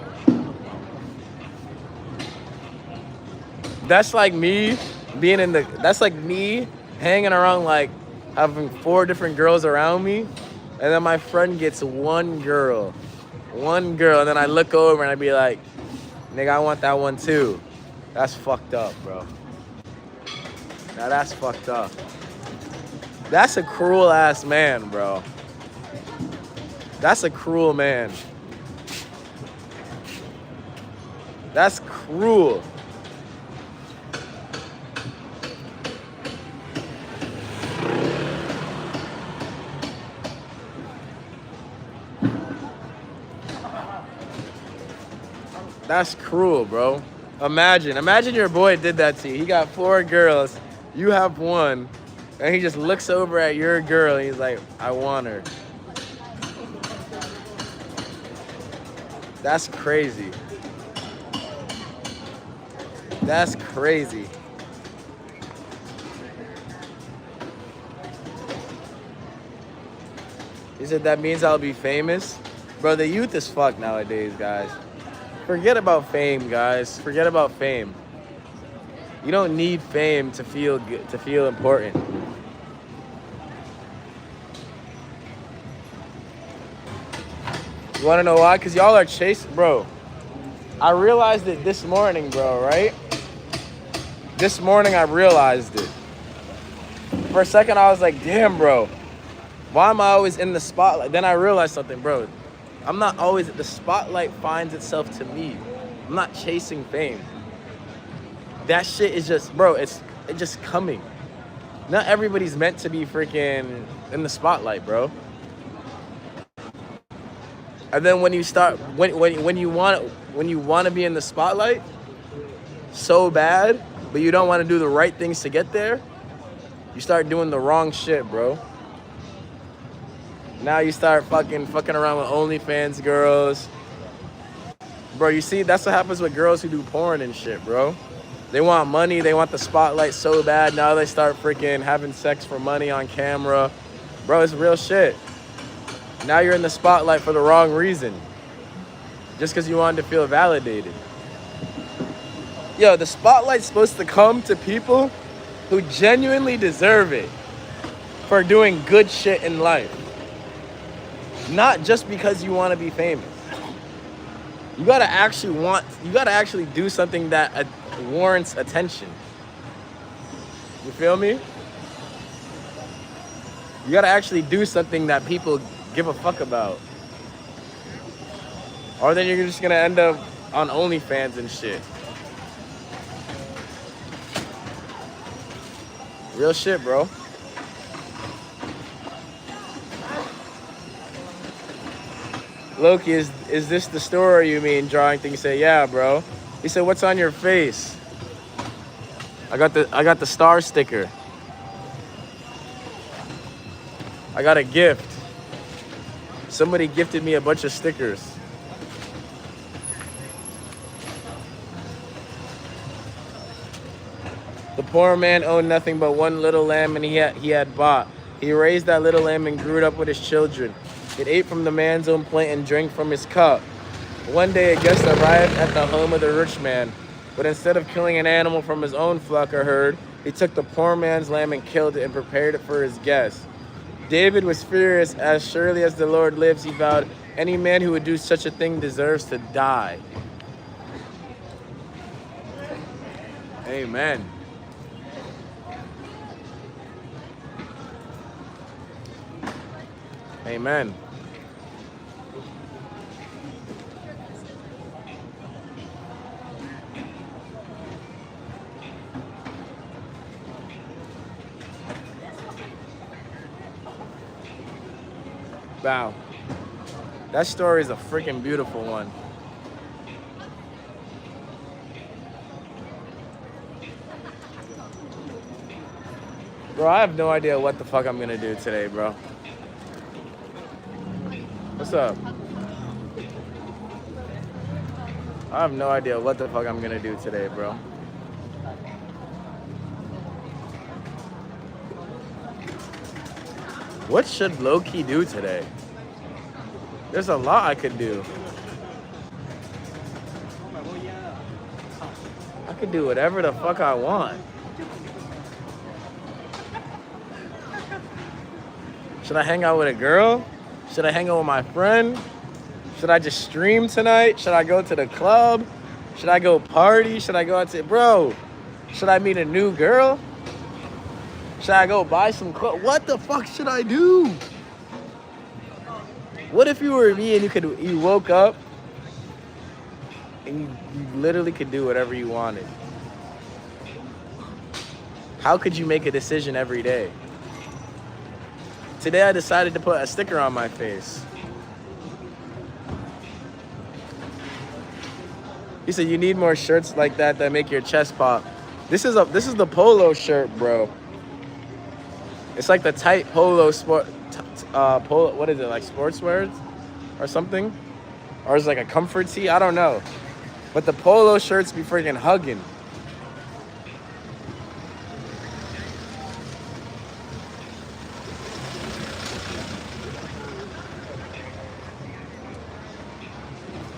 That's like me being in the, that's like me hanging around, like having 4 different girls around me, and then my friend gets one girl, and then I look over and I be like, nigga, I want that one too. That's fucked up, bro. Now that's fucked up. That's a cruel ass man, bro. That's a cruel man. That's cruel. That's cruel, bro. Imagine your boy did that to you. He got 4 girls, you have one, and he just looks over at your girl and he's like, I want her. That's crazy. That's crazy. He said, that means I'll be famous? Bro, the youth is fucked nowadays, guys. Forget about fame, guys. Forget about fame. You don't need fame to feel good, to feel important. You wanna know why? Cause y'all are chasing, bro. I realized it this morning, bro, right? This morning I realized it. For a second I was like, damn, bro. Why am I always in the spotlight? Then I realized something, bro. I'm not always, the spotlight finds itself to me. I'm not chasing fame. That shit is just, bro, it's just coming. Not everybody's meant to be freaking in the spotlight, bro. And then when you start, when you want to be in the spotlight so bad, but you don't want to do the right things to get there, you start doing the wrong shit, bro. Now you start fucking around with OnlyFans girls. Bro, you see, that's what happens with girls who do porn and shit, bro. They want money, they want the spotlight so bad, now they start freaking having sex for money on camera. Bro, it's real shit. Now you're in the spotlight for the wrong reason. Just because you wanted to feel validated. Yo, the spotlight's supposed to come to people who genuinely deserve it for doing good shit in life. Not just because you want to be famous. You gotta actually do something that warrants attention. You feel me? You gotta actually do something that people give a fuck about. Or then you're just gonna end up on OnlyFans and shit. Real shit, bro. Loki, is this the story you mean, drawing thing? He said, yeah, bro. He said, what's on your face? I got the star sticker. I got a gift. Somebody gifted me a bunch of stickers. The poor man owned nothing but one little lamb, and he had bought. He raised that little lamb and grew it up with his children. It ate from the man's own plate and drank from his cup. One day a guest arrived at the home of the rich man, but instead of killing an animal from his own flock or herd, he took the poor man's lamb and killed it and prepared it for his guest. David was furious. As surely as the Lord lives, he vowed, any man who would do such a thing deserves to die. Amen. Amen. Wow. That story is a freaking beautiful one. Bro, I have no idea what the fuck I'm gonna do today, bro. What's up? I have no idea what the fuck I'm gonna do today, bro. What should low-key do today? There's a lot I could do. I could do whatever the fuck I want. Should I hang out with a girl? Should I hang out with my friend? Should I just stream tonight? Should I go to the club? Should I go party? Should I go out to... Bro, should I meet a new girl? Should I go buy some clothes? What the fuck should I do? What if you were me and you woke up and you literally could do whatever you wanted? How could you make a decision every day? Today I decided to put a sticker on my face. He said you need more shirts like that make your chest pop. This is the polo shirt, bro. It's like the tight polo sport polo, what is it, like sportswear or something? Or is it like a comfort tee? I don't know. But the polo shirts be freaking hugging.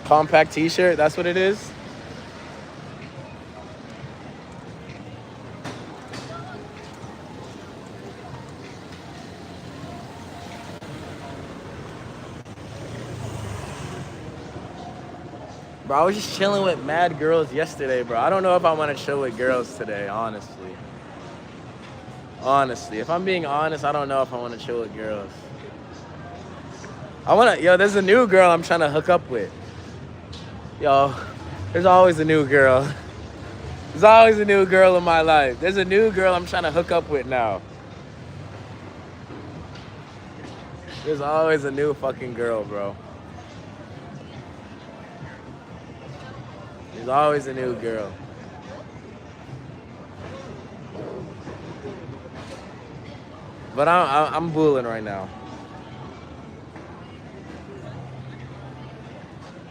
Compact t-shirt, that's what it is? Bro, I was just chilling with mad girls yesterday, bro. I don't know if I want to chill with girls today, honestly. Honestly, if I'm being honest, I don't know if I want to chill with girls. Yo, there's a new girl I'm trying to hook up with. Yo, there's always a new girl. There's always a new girl in my life. There's a new girl I'm trying to hook up with now. There's always a new fucking girl, bro. There's always a new girl. But I'm bulling right now.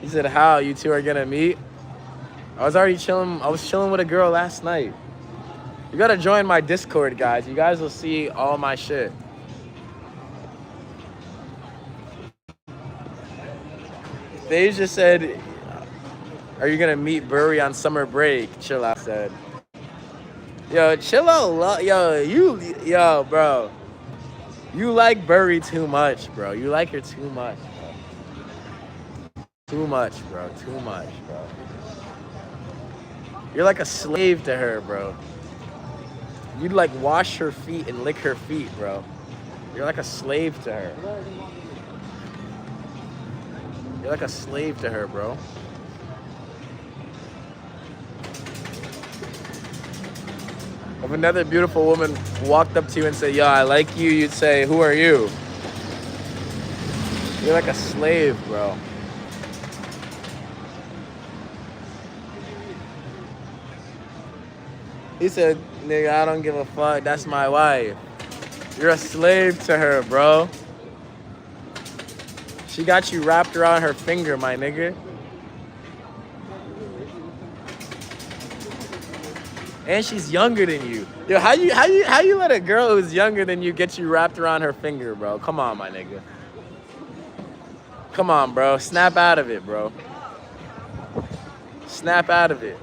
He said, how you two are gonna meet? I was chilling with a girl last night. You gotta join my Discord, guys. You guys will see all my shit. They just said, are you gonna meet Burry on summer break? Chill out said. Yo, chill out. Yo, bro. You like Burry too much, bro. You like her too much, bro. Too much, bro. Too much, bro. You're like a slave to her, bro. You'd like wash her feet and lick her feet, bro. You're like a slave to her. You're like a slave to her, bro. If another beautiful woman walked up to you and said, yo, I like you, you'd say, who are you? You're like a slave, bro. He said, nigga, I don't give a fuck, that's my wife. You're a slave to her, bro. She got you wrapped around her finger, my nigga. And she's younger than you. Yo, how you let a girl who's younger than you get you wrapped around her finger, bro? Come on, my nigga. Come on, bro. Snap out of it, bro. Snap out of it.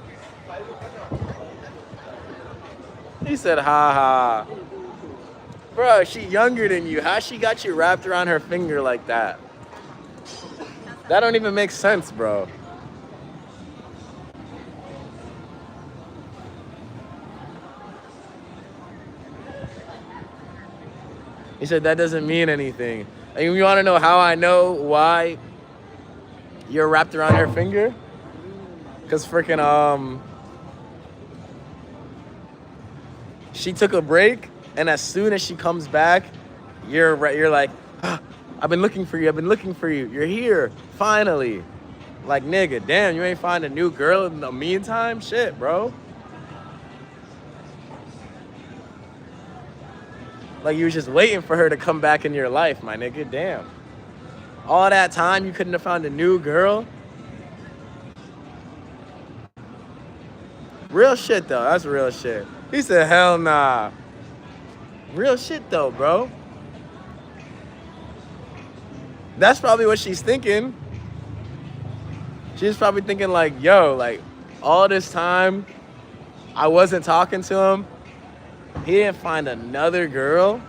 He said, ha ha. Bro, she younger than you. How she got you wrapped around her finger like that? That don't even make sense, bro. He said, that doesn't mean anything. And you want to know how I know why you're wrapped around her finger? Because freaking, she took a break, and as soon as she comes back, you're like, I've been looking for you. I've been looking for you. You're here, finally. Like, nigga, damn, you ain't find a new girl in the meantime? Shit, bro. Like, you was just waiting for her to come back in your life, my nigga. Damn. All that time, you couldn't have found a new girl? Real shit, though. That's real shit. He said, hell nah. Real shit, though, bro. That's probably what she's thinking. She's probably thinking, like, yo, like, all this time, I wasn't talking to him. He didn't find another girl.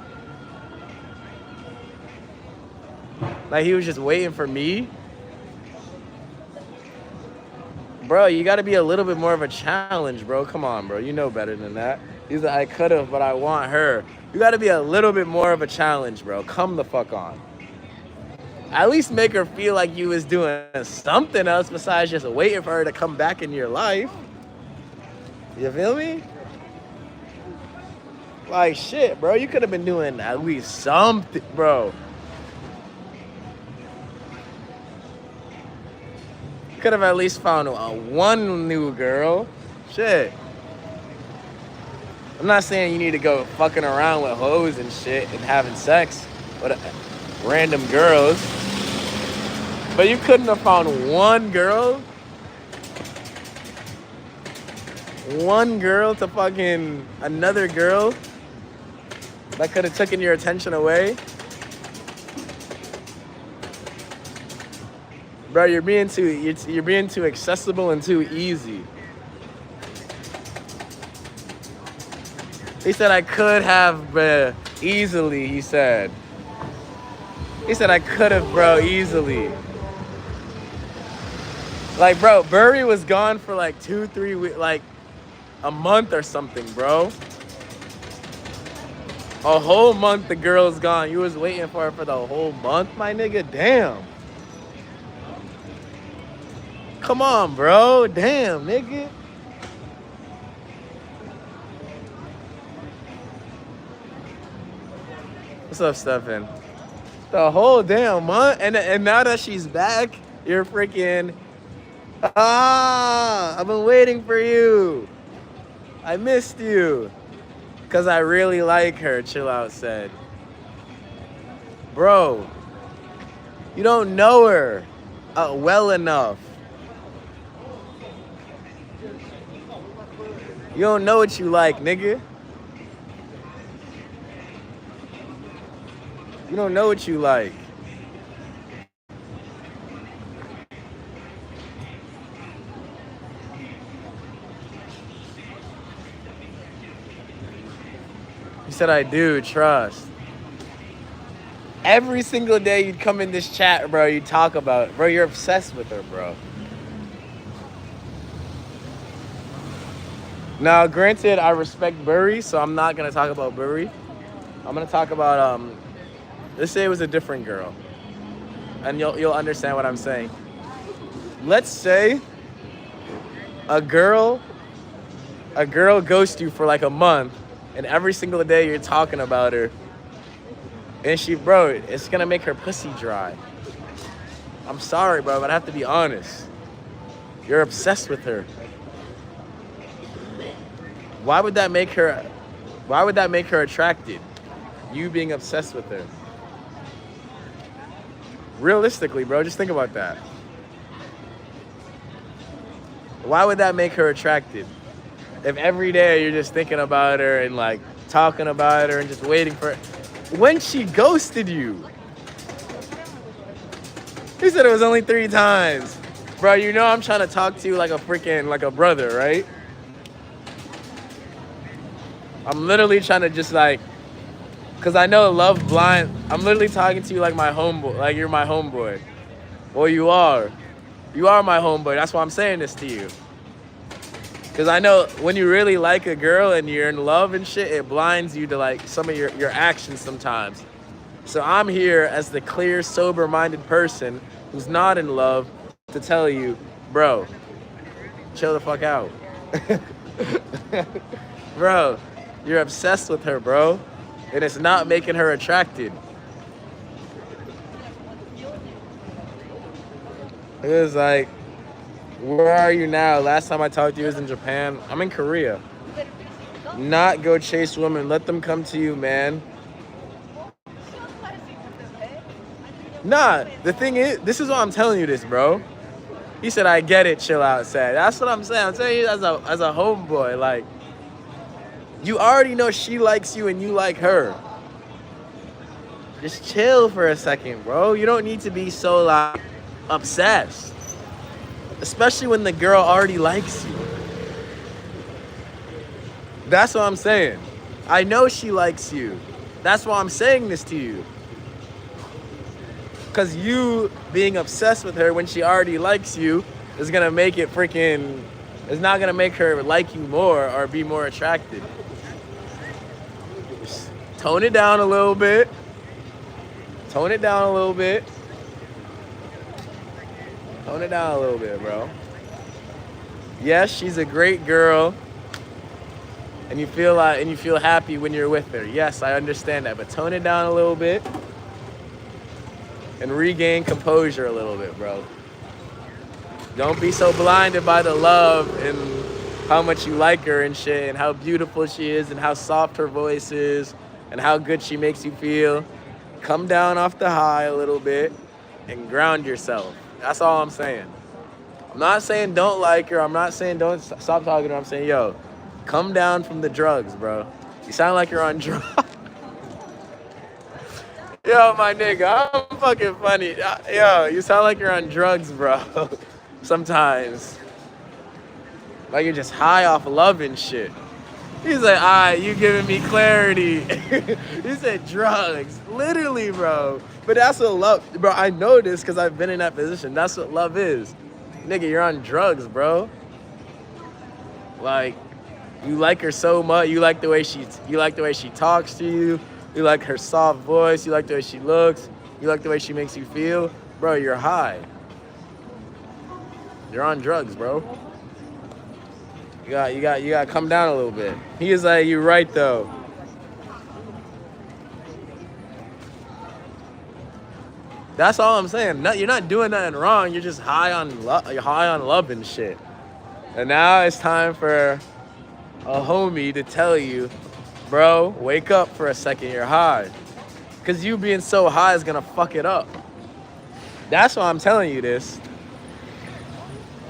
Like, he was just waiting for me. Bro, you got to be a little bit more of a challenge, bro. Come on, bro. You know better than that. He's like, I could have, but I want her. You got to be a little bit more of a challenge, bro. Come the fuck on. At least make her feel like you was doing something else besides just waiting for her to come back in your life. You feel me? Like, shit, bro. You could have been doing at least something, bro. Could have at least found one new girl. Shit. I'm not saying you need to go fucking around with hoes and shit and having sex with random girls. But you couldn't have found one girl? One girl to fucking another girl that could have taken your attention away? Bro, you're being too accessible and too easy. He said I could have, bro, easily, he said. He said I could have, bro, easily. Like, bro, Burry was gone for like 2-3 weeks, like a month or something, bro. A whole month the girl's gone. You was waiting for her for the whole month, my nigga? Damn. Come on, bro. Damn, nigga. What's up, Stefan? The whole damn month? And now that she's back, you're freaking... I've been waiting for you. I missed you. Because I really like her, Chill Out said. Bro, you don't know her well enough. You don't know what you like, nigga. You don't know what you like. You said I do, trust. Every single day you'd come in this chat, bro, you talk about it. Bro, you're obsessed with her, bro. Now, granted, I respect Burry, so I'm not going to talk about Burry. I'm going to talk about, let's say it was a different girl. And you'll understand what I'm saying. Let's say a girl ghosts you for like a month, and every single day you're talking about her. And bro, it's going to make her pussy dry. I'm sorry, bro, but I have to be honest. You're obsessed with her. Why would that make her attracted? You being obsessed with her. Realistically, bro, just think about that. Why would that make her attracted? If every day you're just thinking about her and like talking about her and just waiting for her. When she ghosted you. He said it was only 3 times. Bro, you know I'm trying to talk to you like a brother, right? I'm literally trying to just like, cause I know love blind. I'm literally talking to you like my homeboy, like you're my homeboy. Well, you are. You are my homeboy. That's why I'm saying this to you. Cause I know when you really like a girl and you're in love and shit, it blinds you to like some of your actions sometimes. So I'm here as the clear, sober-minded person who's not in love to tell you, bro, chill the fuck out. Bro, you're obsessed with her, bro. And it's not making her attracted. It was like, where are you now? Last time I talked to you was in Japan. I'm in Korea. Not go chase women. Let them come to you, man. Nah, the thing is, this is why I'm telling you this, bro. He said, I get it, chill out, sad. That's what I'm saying. I'm telling you as a homeboy, like, you already know she likes you and you like her. Just chill for a second, bro. You don't need to be so, like, obsessed. Especially when the girl already likes you. That's what I'm saying. I know she likes you. That's why I'm saying this to you. Because you being obsessed with her when she already likes you is going to make it freaking... It's not going to make her like you more or be more attracted. Just tone it down a little bit. Tone it down a little bit. Tone it down a little bit, bro. Yes, she's a great girl. And you feel happy when you're with her. Yes, I understand that. But tone it down a little bit. And regain composure a little bit, bro. Don't be so blinded by the love and how much you like her and shit and how beautiful she is and how soft her voice is and how good she makes you feel. Come down off the high a little bit and ground yourself. That's all I'm saying. I'm not saying don't like her. I'm not saying don't stop talking to her. I'm saying, yo, come down from the drugs, bro. You sound like you're on drugs. Yo, my nigga, I'm fucking funny. Yo, you sound like you're on drugs, bro. Sometimes. Like you're just high off love and shit. He's like, alright, you giving me clarity. He said drugs. Literally, bro. But that's what love, bro, I know this because I've been in that position. That's what love is. Nigga, you're on drugs, bro. Like, you like her so much. You like the way she talks to you. You like her soft voice. You like the way she looks. You like the way she makes you feel. Bro, you're high. You're on drugs, bro. You got to come down a little bit. He is like, you're right, though. That's all I'm saying. No, you're not doing nothing wrong. You're just high on love and shit. And now it's time for a homie to tell you, bro, wake up for a second, you're high. Because you being so high is going to fuck it up. That's why I'm telling you this.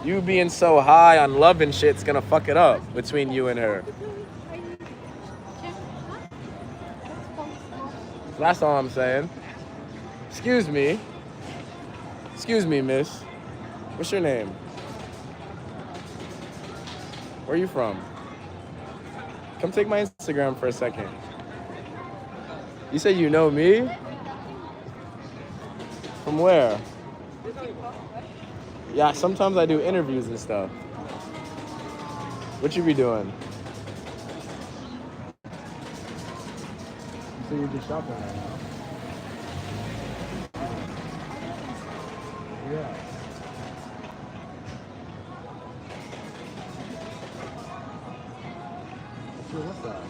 You being so high on love and shit's going to fuck it up between you and her. That's all I'm saying. Excuse me. Excuse me, miss. What's your name? Where are you from? Come take my Instagram for a second. You said you know me? From where? Yeah, sometimes I do interviews and stuff. What you be doing? So you're just shopping right now? Yeah. What's that?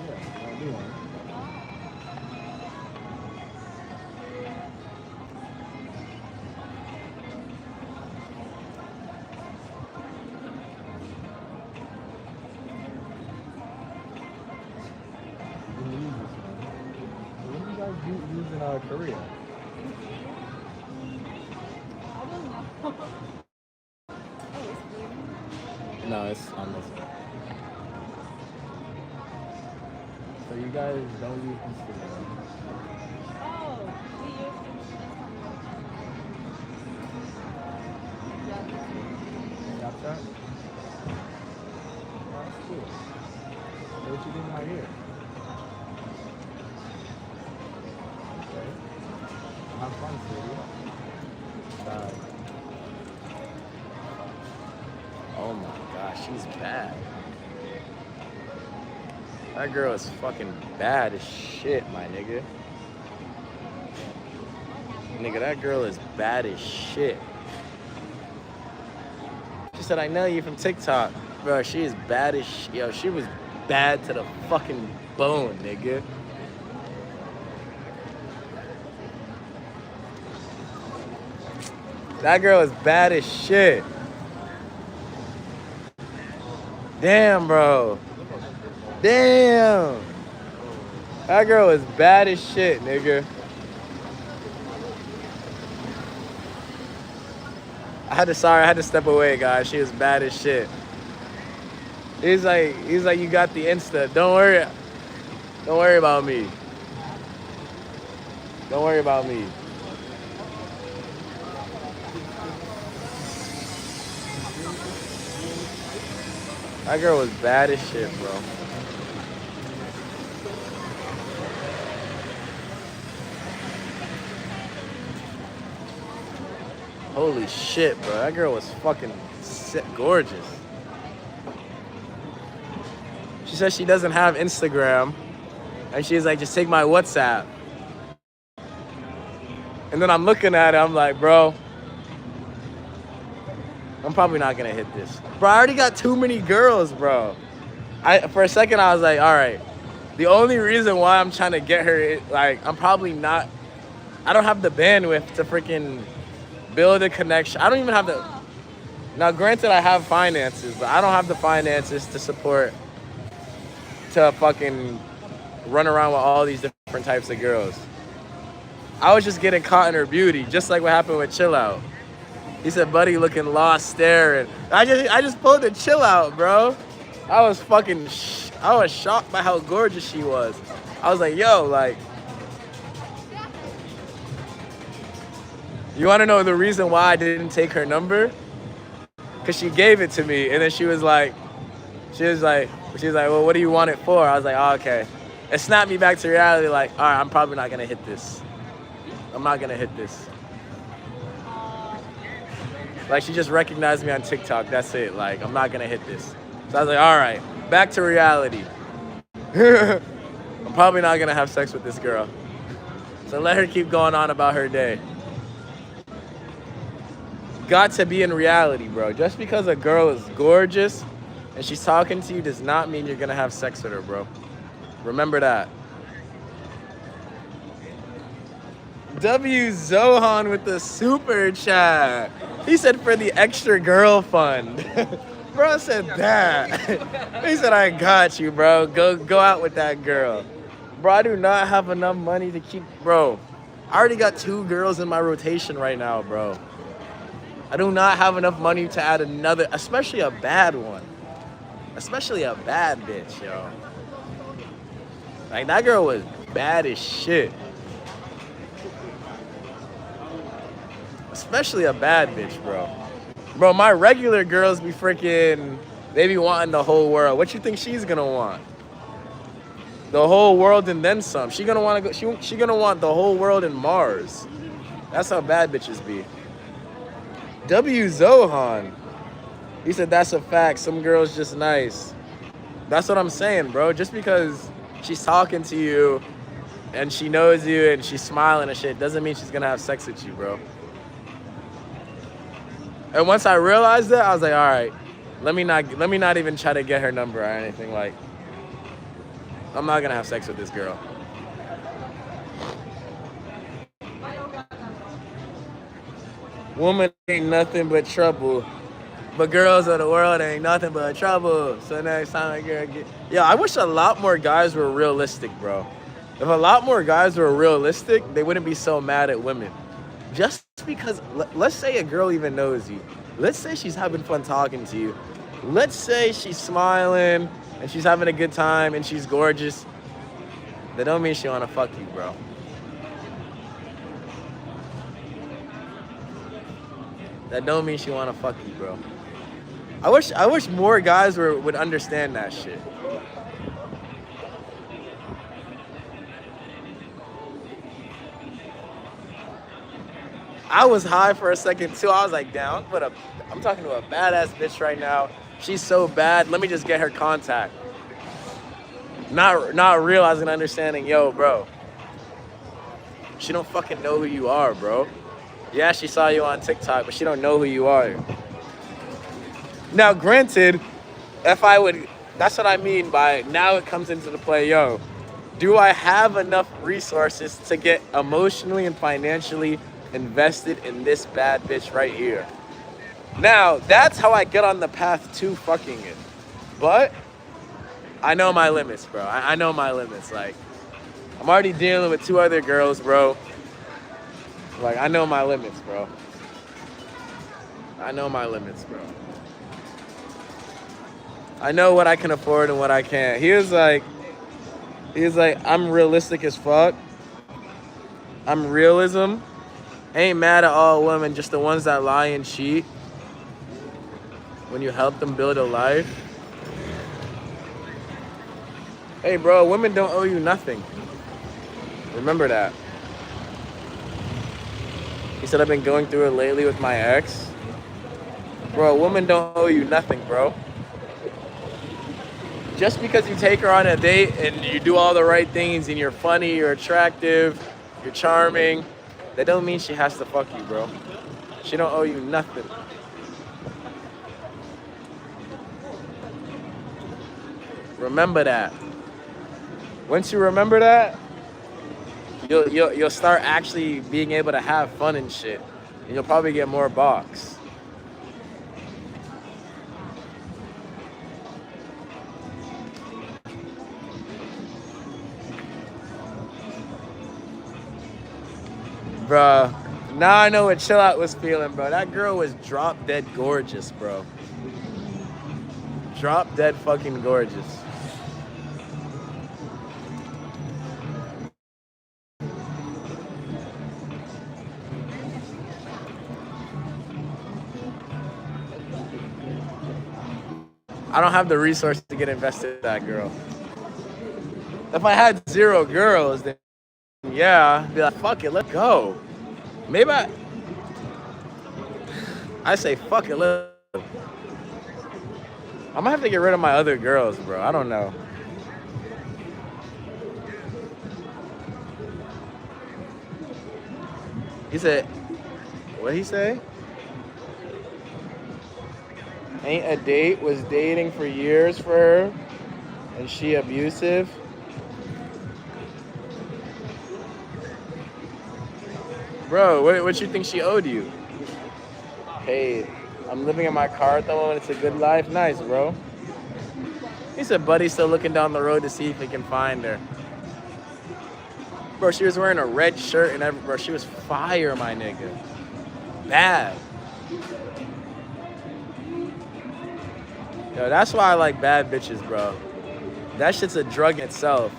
Yeah, I'll do one. What do you guys use in Korea? No, it's on this one. So you guys don't use Instagram?
Oh, we use
Snapchat? Oh, that's cool. So what you doing out here? Okay. Have fun, sweetie. Bye. Oh my gosh, she's bad. That girl is fucking bad as shit, my nigga. Nigga, that girl is bad as shit. She said, I know you from TikTok. Bro, she is bad as shit. Yo, she was bad to the fucking bone, nigga. That girl is bad as shit. Damn, bro. Damn. That girl is bad as shit, nigga. I had to step away, guys. She is bad as shit. He's like, you got the Insta. Don't worry about me. Don't worry about me. That girl was bad as shit, bro. Holy shit, bro. That girl was fucking gorgeous. She says she doesn't have Instagram. And she's like, just take my WhatsApp. And then I'm looking at it, I'm like, bro, I'm probably not gonna hit this. Bro, I already got too many girls, bro. For a second, I was like, all right. The only reason why I'm trying to get her, like, I don't have the bandwidth to freaking build a connection. I don't even have now granted I have finances, but I don't have the finances to fucking run around with all these different types of girls. I was just getting caught in her beauty, just like what happened with Chill Out. He said, buddy looking lost staring. I just pulled the Chill Out, bro. I was shocked by how gorgeous she was. I was like, yo, like, you want to know the reason why I didn't take her number? Because she gave it to me, and then she was like, well, what do you want it for? I was like, oh, okay. It snapped me back to reality, like, all right, I'm probably not going to hit this. I'm not going to hit this. Like, she just recognized me on TikTok. That's it. Like, I'm not going to hit this. So I was like, all right, back to reality. I'm probably not going to have sex with this girl. So let her keep going on about her day. Got to be in reality, bro. Just because a girl is gorgeous and she's talking to you does not mean you're going to have sex with her, bro. Remember that. W. Zohan with the super chat. He said for the extra girl fund. Bro said that. He said, I got you, bro. Go out with that girl. Bro, I do not have enough money to keep, bro. I already got 2 girls in my rotation right now, bro. I do not have enough money to add another, especially a bad one. Especially a bad bitch, yo. Like, that girl was bad as shit. Especially a bad bitch, bro. Bro, my regular girls be freaking, they be wanting the whole world. What you think she's gonna want? The whole world and then some. She gonna want to go. She gonna want the whole world and Mars. That's how bad bitches be. W. Zohan. He said that's a fact. Some girls just nice. That's what I'm saying, bro. Just because she's talking to you and she knows you and she's smiling and shit doesn't mean she's gonna have sex with you, bro. And once I realized that, I was like, all right, let me not even try to get her number or anything. Like, I'm not gonna have sex with this girl. Woman ain't nothing but trouble, but girls of the world ain't nothing but trouble. So next time a girl get, yeah, I wish a lot more guys were realistic, bro. If a lot more guys were realistic, they wouldn't be so mad at women. Just because, let's say a girl even knows you. Let's say she's having fun talking to you. Let's say she's smiling and she's having a good time and she's gorgeous. That don't mean she wanna fuck you, bro. That don't mean she wanna fuck you, bro. I wish more guys would understand that shit. I was high for a second too. I was like, damn, I'm talking to a badass bitch right now. She's so bad. Let me just get her contact. Not realizing, understanding, yo, bro. She don't fucking know who you are, bro. Yeah, she saw you on TikTok, but she don't know who you are. Now, granted, that's what I mean by now it comes into the play, yo. Do I have enough resources to get emotionally and financially invested in this bad bitch right here. Now, that's how I get on the path to fucking it. But I know my limits, bro. I know my limits. Like, I'm already dealing with 2 other girls, bro. Like, I know my limits, bro. I know my limits, bro. I know what I can afford and what I can't. He was like, I'm realistic as fuck. I'm realism. Ain't mad at all women, just the ones that lie and cheat when you help them build a life. Hey, bro, women don't owe you nothing. Remember that. He said, I've been going through it lately with my ex. Bro, women don't owe you nothing, bro. Just because you take her on a date and you do all the right things and you're funny, you're attractive, you're charming, that don't mean she has to fuck you, bro. She don't owe you nothing. Remember that. Once you remember that, you'll start actually being able to have fun and shit. And you'll probably get more box. Bruh, now I know what Chill Out was feeling, bro. That girl was drop dead gorgeous, bro. Drop dead fucking gorgeous. I don't have the resources to get invested in that girl. If I had 0 girls, then yeah, I'd be like, fuck it, let's go. Maybe I say, fuck it, let's go. I'm gonna have to get rid of my other girls, bro. I don't know. He said, what'd he say? Ain't a date, was dating for years for her, and she abusive. Bro, what you think she owed you? Hey, I'm living in my car at the moment. It's a good life. Nice, bro. He said, buddy's still looking down the road to see if he can find her. Bro, she was wearing a red shirt and everything. Bro, she was fire, my nigga. Bad. Yo, that's why I like bad bitches, bro. That shit's a drug in itself.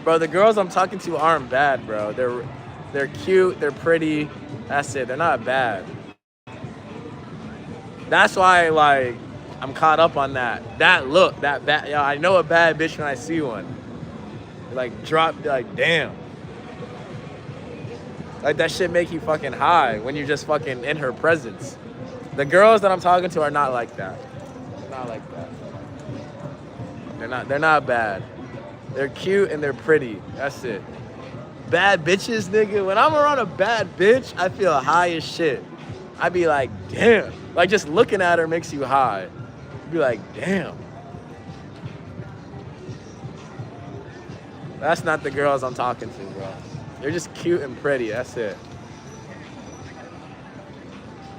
Bro, the girls I'm talking to aren't bad, bro. They're cute, they're pretty. That's it. They're not bad. That's why, like, I'm caught up on that. That look, that bad. Yo, I know a bad bitch when I see one. Like, damn. Like, that shit make you fucking high when you're just fucking in her presence. The girls that I'm talking to are not like that. Not like that. They're not bad. They're cute and they're pretty. That's it. Bad bitches, nigga. When I'm around a bad bitch, I feel high as shit. I be like, damn. Like, just looking at her makes you high. You be like, damn. That's not the girls I'm talking to, bro. They're just cute and pretty. That's it.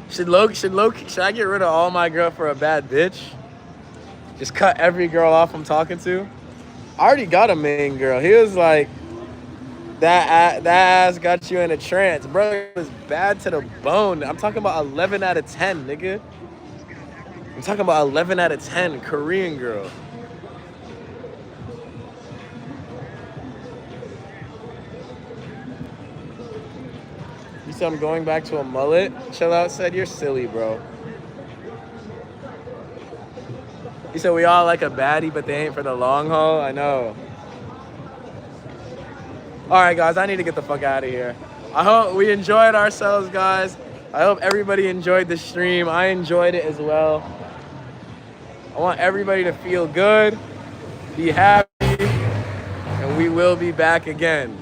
Should I get rid of all my girl for a bad bitch? Just cut every girl off I'm talking to? I already got a main girl. He was like, that ass got you in a trance. Bro, it was bad to the bone. I'm talking about 11 out of 10, nigga. I'm talking about 11 out of 10, Korean girl. You said I'm going back to a mullet? Chill Out said, you're silly, bro. He said we all like a baddie, but they ain't for the long haul. I know. All right, guys, I need to get the fuck out of here. I hope we enjoyed ourselves, guys. I hope everybody enjoyed the stream. I enjoyed it as well. I want everybody to feel good, be happy, and we will be back again.